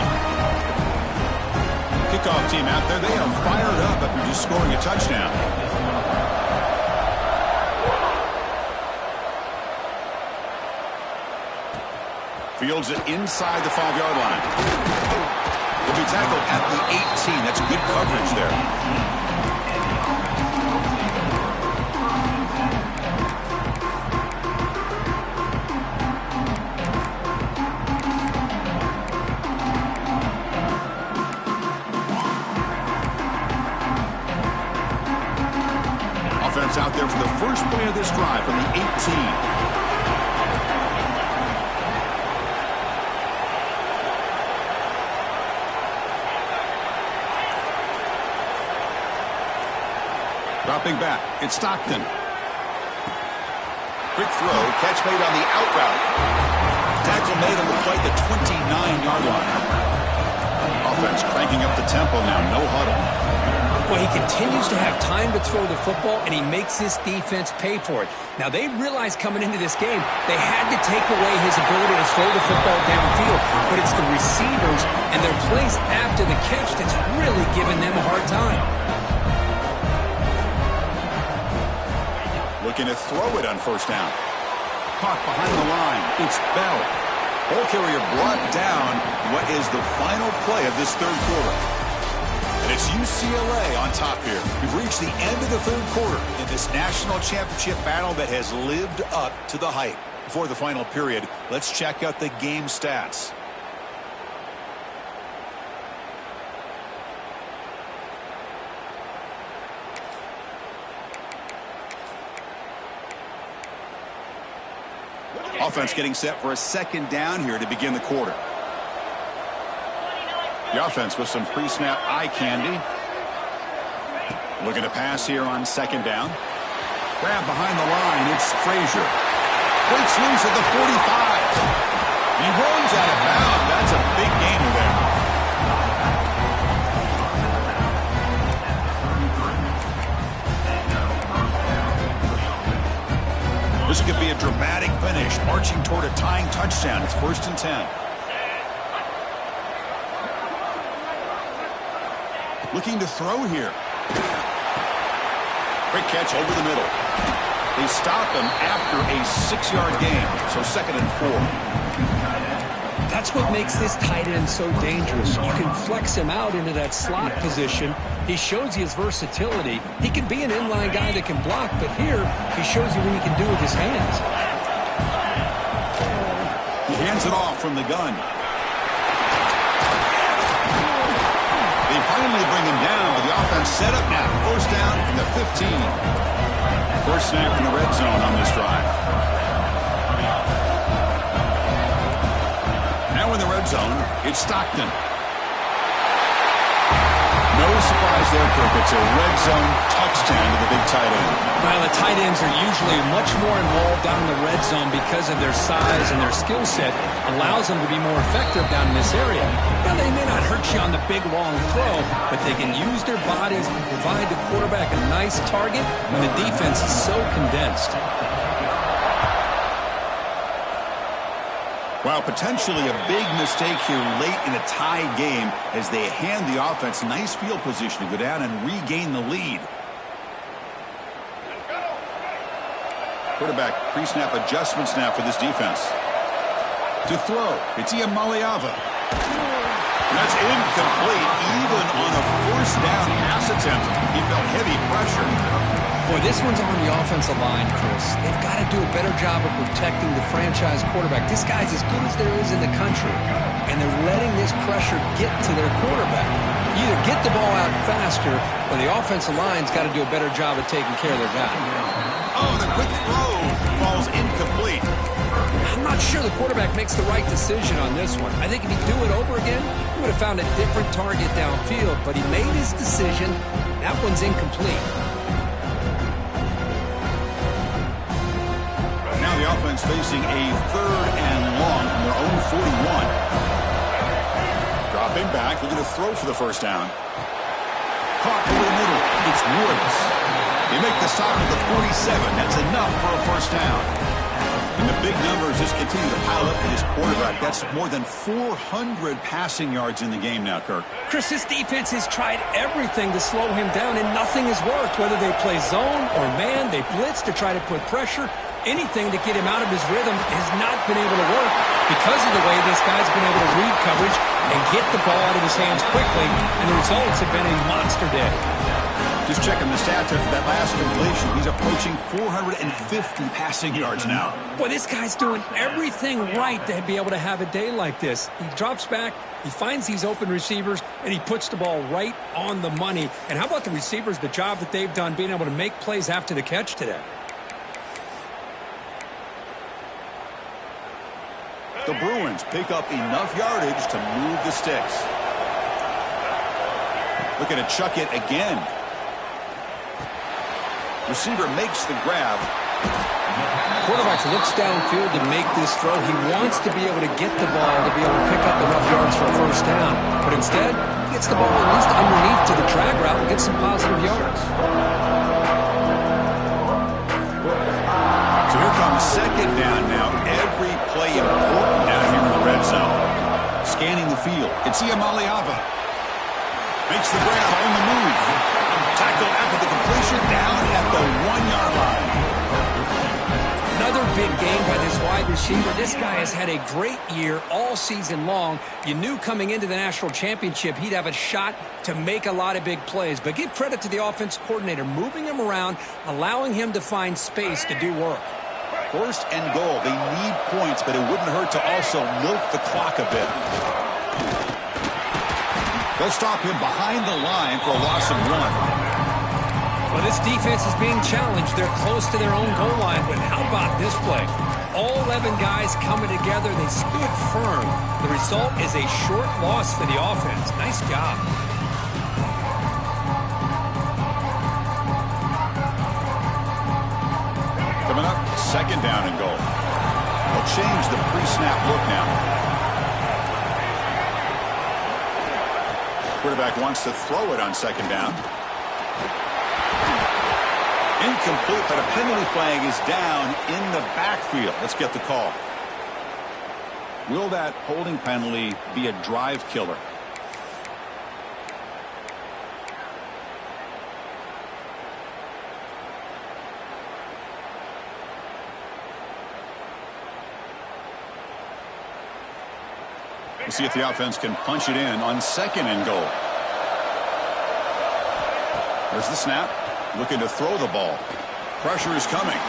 Kickoff team out there. They are fired up after just scoring a touchdown. Fields it inside the 5-yard line. He'll be tackled at the 18. That's good coverage there. Offense out there for the first play of this drive from the 18. Dropping back, it's Stockton. Quick throw, catch made on the out route. Tackle made on the play at the 29-yard line. Offense cranking up the tempo now, no huddle. Well, he continues to have time to throw the football, and he makes his defense pay for it. Now, they realized coming into this game, they had to take away his ability to throw the football downfield, but it's the receivers and their plays after the catch that's really giving them a hard time. Looking to throw it on first down. Caught behind the line. It's Bell. Ball carrier brought down what is the final play of this third quarter. And it's UCLA on top here. We've reached the end of the third quarter in this national championship battle that has lived up to the hype. Before the final period, let's check out the game stats. Offense getting set for a second down here to begin the quarter. The offense with some pre-snap eye candy. Looking to pass here on second down. Grab behind the line. It's Frazier. Breaks loose at the 45. He runs out of bounds. That's a big gainer there. This could be a dramatic finish, marching toward a tying touchdown. It's 1st and 10. Looking to throw here. Great catch over the middle. They stop him after a 6-yard gain, so 2nd and 4. That's what makes this tight end so dangerous. You can flex him out into that slot position. He shows you his versatility. He can be an inline guy that can block, but here he shows you what he can do with his hands. He hands it off from the gun. They finally bring him down, but the offense set up now. First down from the 15. First snap in the red zone on this drive. Now in the red red zone. It's Stockton. No surprise there, Kirk. It's a red zone touchdown to the big tight end. Well, the tight ends are usually much more involved down in the red zone because of their size and their skill set allows them to be more effective down in this area. Now, they may not hurt you on the big, long throw, but they can use their bodies and provide the quarterback a nice target when the defense is so condensed. Well, potentially a big mistake here late in a tie game as they hand the offense nice field position to go down and regain the lead. Quarterback pre-snap adjustments now for this defense. To throw, it's Iamaleava. That's incomplete. Even on a first down pass attempt, he felt heavy pressure. Boy, this one's on the offensive line, Chris. They've got to do a better job of protecting the franchise quarterback. This guy's as good as there is in the country, and they're letting this pressure get to their quarterback. Either get the ball out faster, or the offensive line's got to do a better job of taking care of their guy. Oh, the quick throw falls incomplete. I'm not sure the quarterback makes the right decision on this one. I think if he'd do it over again, he would have found a different target downfield, but he made his decision. That one's incomplete. Now the offense facing a 3rd and long from their own 41. Dropping back, looking to throw for the first down. Caught over the middle. It's Woods. They make the stop at the 47. That's enough for a first down. And the big numbers just continue to pile up for this quarterback. That's more than 400 passing yards in the game now, Kirk. Chris, this defense has tried everything to slow him down, and nothing has worked. Whether they play zone or man, they blitz to try to put pressure. Anything to get him out of his rhythm has not been able to work because of the way this guy's been able to read coverage and get the ball out of his hands quickly, and the results have been a monster day. Just checking the stats after that last completion. He's approaching 450 passing yards now. Boy, this guy's doing everything right to be able to have a day like this. He drops back, he finds these open receivers, and he puts the ball right on the money. And how about the receivers, the job that they've done being able to make plays after the catch today? The Bruins pick up enough yardage to move the sticks. Looking to chuck it again. Receiver makes the grab. Quarterback looks downfield to make this throw. He wants to be able to get the ball to be able to pick up enough yards for a first down. But instead, he gets the ball at least underneath to the drag route and gets some positive yards. So here comes second down now. Every play important down here in the red zone. Scanning the field. It's Iamaleava. Makes the grab on the move. Tackled after the completion down at the 1-yard line. Another big game by this wide receiver. This guy has had a great year all season long. You knew coming into the national championship he'd have a shot to make a lot of big plays. But give credit to the offense coordinator, moving him around, allowing him to find space to do work. First and goal. They need points, but it wouldn't hurt to also milk the clock a bit. They'll stop him behind the line for a loss of 1. Well, this defense is being challenged. They're close to their own goal line, but how about this play? All 11 guys coming together. They stood firm. The result is a short loss for the offense. Nice job. Coming up, second down and goal. They'll change the pre-snap look now. Quarterback wants to throw it on second down. Incomplete, but a penalty flag is down in the backfield. Let's get the call. Will that holding penalty be a drive killer? We'll see if the offense can punch it in on second and goal. There's the snap. Looking to throw the ball. Pressure is coming.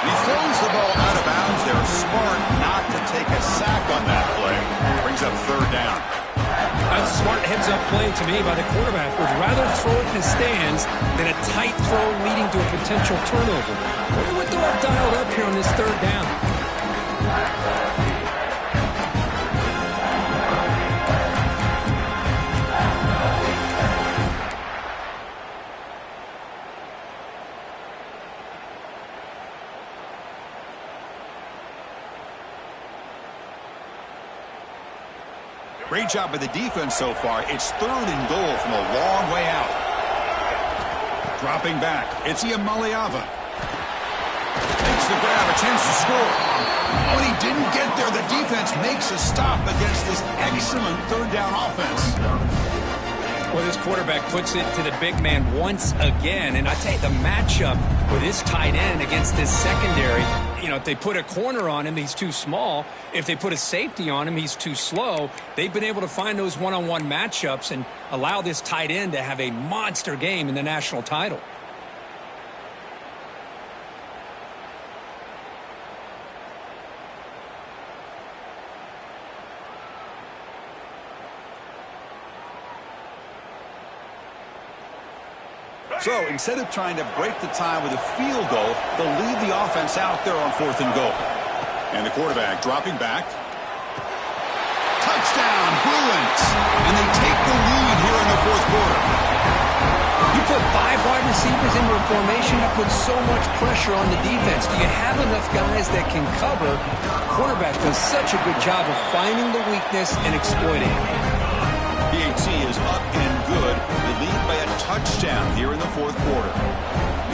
He throws the ball out of bounds. They're smart not to take a sack on that play. Brings up third down. That's a smart heads-up play to me by the quarterback. Would rather throw it in the stands than a tight throw leading to a potential turnover. Wonder what they'll have dialed up here on this third down. Great job by the defense so far. It's 3rd and goal from a long way out. Dropping back. It's Iamaleava. Makes the grab. A chance to score. When he didn't get there, the defense makes a stop against this excellent 3rd down offense. Well, this quarterback puts it to the big man once again. And I tell you, the matchup with this tight end against this secondary, you know, if they put a corner on him, he's too small. If they put a safety on him, he's too slow. They've been able to find those one-on-one matchups and allow this tight end to have a monster game in the national title. So instead of trying to break the tie with a field goal, they'll leave the offense out there on 4th and goal. And the quarterback dropping back. Touchdown, Bruins! And they take the lead here in the 4th quarter. You put 5 wide receivers into a formation, that puts so much pressure on the defense. Do you have enough guys that can cover? Quarterback does such a good job of finding the weakness and exploiting it. PHC is up and good. They lead by a touchdown here in the 4th quarter.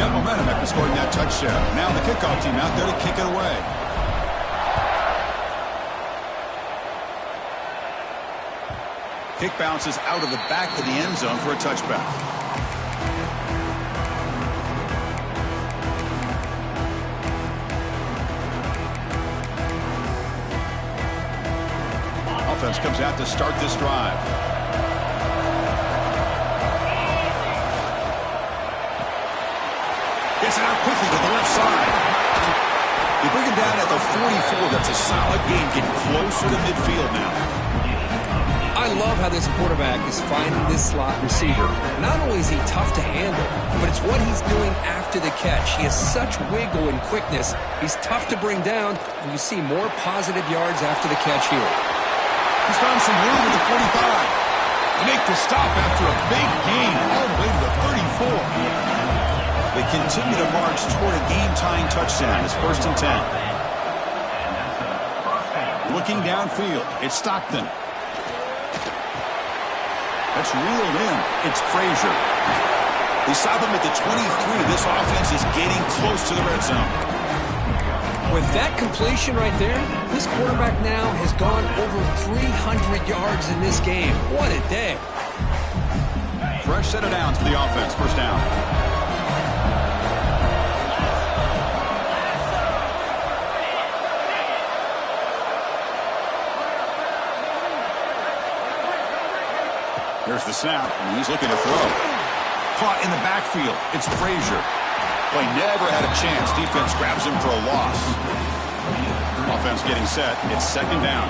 Got momentum after scoring that touchdown. Now the kickoff team out there to kick it away. Kick bounces out of the back of the end zone for a touchback. Offense comes out to start this drive. Gets it out quickly to the left side. They bring him down at the 44. That's a solid gain, getting closer to midfield now. I love how this quarterback is finding this slot receiver. Not only is he tough to handle, but it's what he's doing after the catch. He has such wiggle and quickness. He's tough to bring down, and you see more positive yards after the catch here. He's found some room at the 45. They make the stop after a big gain all the way to the 34. They continue to march toward a game-tying touchdown. It's 1st and 10. Looking downfield, it's Stockton. That's reeled in. It's Frazier. They stop him at the 23. This offense is getting close to the red zone. With that completion right there, this quarterback now has gone over 300 yards in this game. What a day. Fresh set of downs for the offense. 1st down. Here's the snap, and he's looking to throw. Caught in the backfield. It's Frazier. Play never had a chance. Defense grabs him for a loss. Offense getting set. It's 2nd down.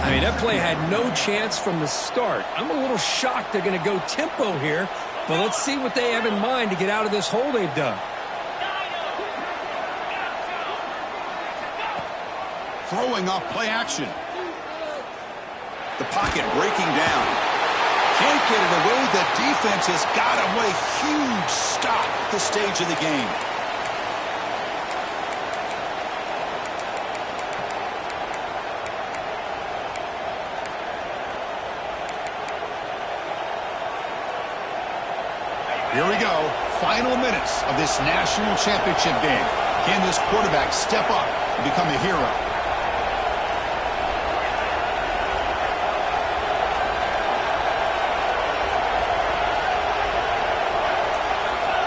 I mean, that play had no chance from the start. I'm a little shocked they're going to go tempo here, but let's see what they have in mind to get out of this hole they've done. Throwing off play action. The pocket breaking down. Can't get it away. The defense has got him. What a huge stop at this stage of the game. Here we go. Final minutes of this national championship game. Can this quarterback step up and become a hero?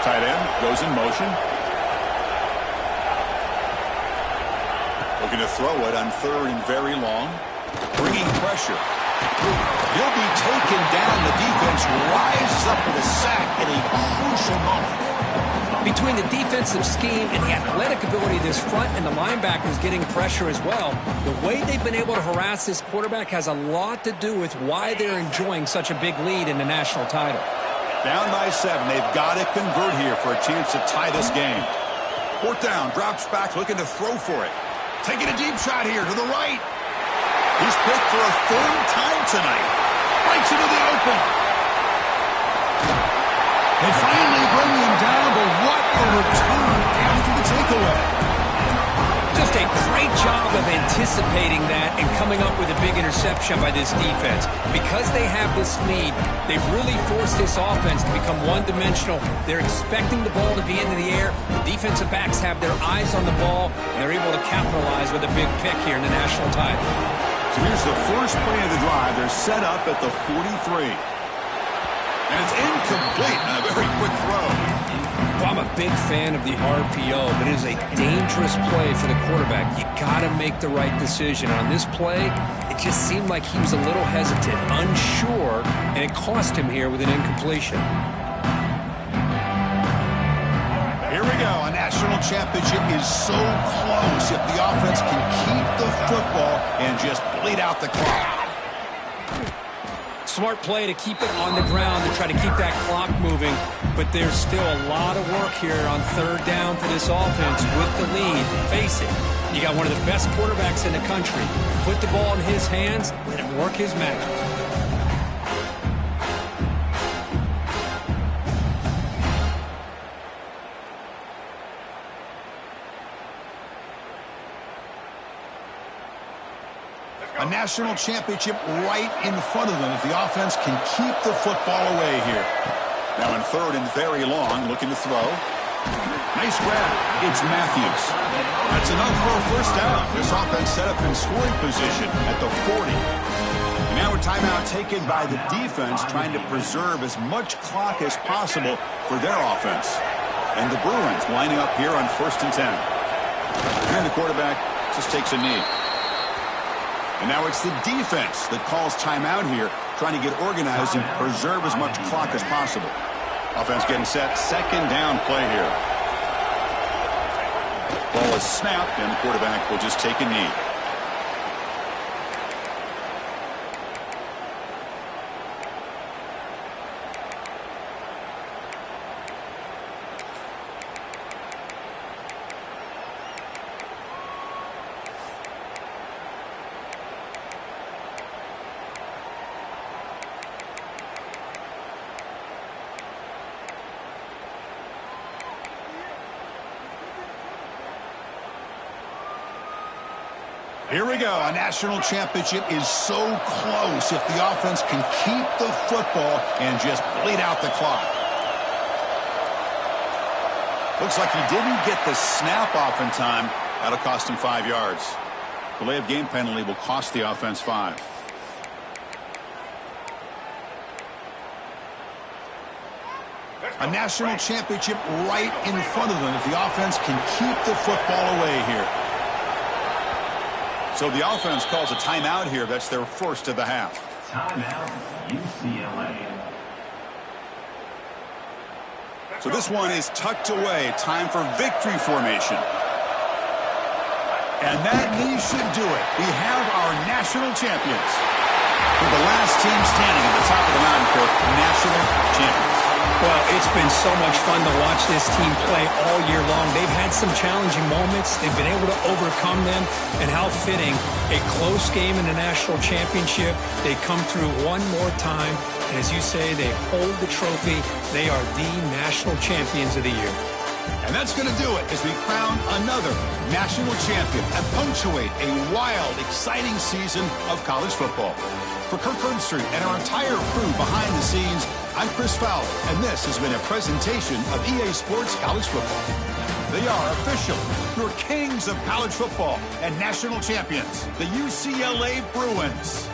Tight end goes in motion. Looking to throw it on 3rd and very long. Bringing pressure. He'll be taken down. The defense rises up with a sack at a crucial moment. Between the defensive scheme and the athletic ability of this front and the linebackers getting pressure as well, the way they've been able to harass this quarterback has a lot to do with why they're enjoying such a big lead in the national title. Down by 7. They've got to convert here for a chance to tie this game. 4th down. Drops back, looking to throw for it. Taking a deep shot here to the right. He's picked for a 3rd time tonight. Breaks into the open. They finally bring him down, but what a return after the takeaway. Just a great job of anticipating that and coming up with a big interception by this defense. Because they have this lead, they've really forced this offense to become one-dimensional. They're expecting the ball to be into the air. The defensive backs have their eyes on the ball, and they're able to capitalize with a big pick here in the national title. So here's the first play of the drive. They're set up at the 43. And it's incomplete on a very quick throw. Well, I'm a big fan of the RPO, but it is a dangerous play for the quarterback. You got to make the right decision. On this play, it just seemed like he was a little hesitant, unsure, and it cost him here with an incompletion. Here we go. A national championship is so close if the offense can keep the football and just bleed out the clock. Smart play to keep it on the ground to try to keep that clock moving, but there's still a lot of work here on third down for this offense with the lead. Face it, you got one of the best quarterbacks in the country. Put the ball in his hands, let him work his magic. A national championship right in front of them if the offense can keep the football away here. Now in third and very long, looking to throw. Nice grab. It's Matthews. That's enough for a first down. This offense set up in scoring position at the 40. And now a timeout taken by the defense, trying to preserve as much clock as possible for their offense. And the Bruins lining up here on 1st and 10. And the quarterback just takes a knee. And now it's the defense that calls timeout here, trying to get organized and preserve as much clock as possible. Offense getting set. Second down play here. Ball is snapped, and the quarterback will just take a knee. Here we go. A national championship is so close if the offense can keep the football and just bleed out the clock. Looks like he didn't get the snap off in time. That'll cost him 5 yards. Delay of game penalty will cost the offense 5. A national championship right in front of them if the offense can keep the football away here. So the offense calls a timeout here. That's their first of the half. Timeout, UCLA. So this one is tucked away. Time for victory formation. And that knee should do it. We have our national champions. We're the last team standing at the top of the mountain for national champions. Well, it's been so much fun to watch this team play all year long. They've had some challenging moments. They've been able to overcome them. And how fitting, a close game in the national championship. They come through one more time. And as you say, they hold the trophy. They are the national champions of the year. And that's going to do it as we crown another national champion and punctuate a wild, exciting season of college football. For Kirk Herbstreit and our entire crew behind the scenes, I'm Chris Fowler, and this has been a presentation of EA Sports College Football. They are official, your kings of college football and national champions, the UCLA Bruins.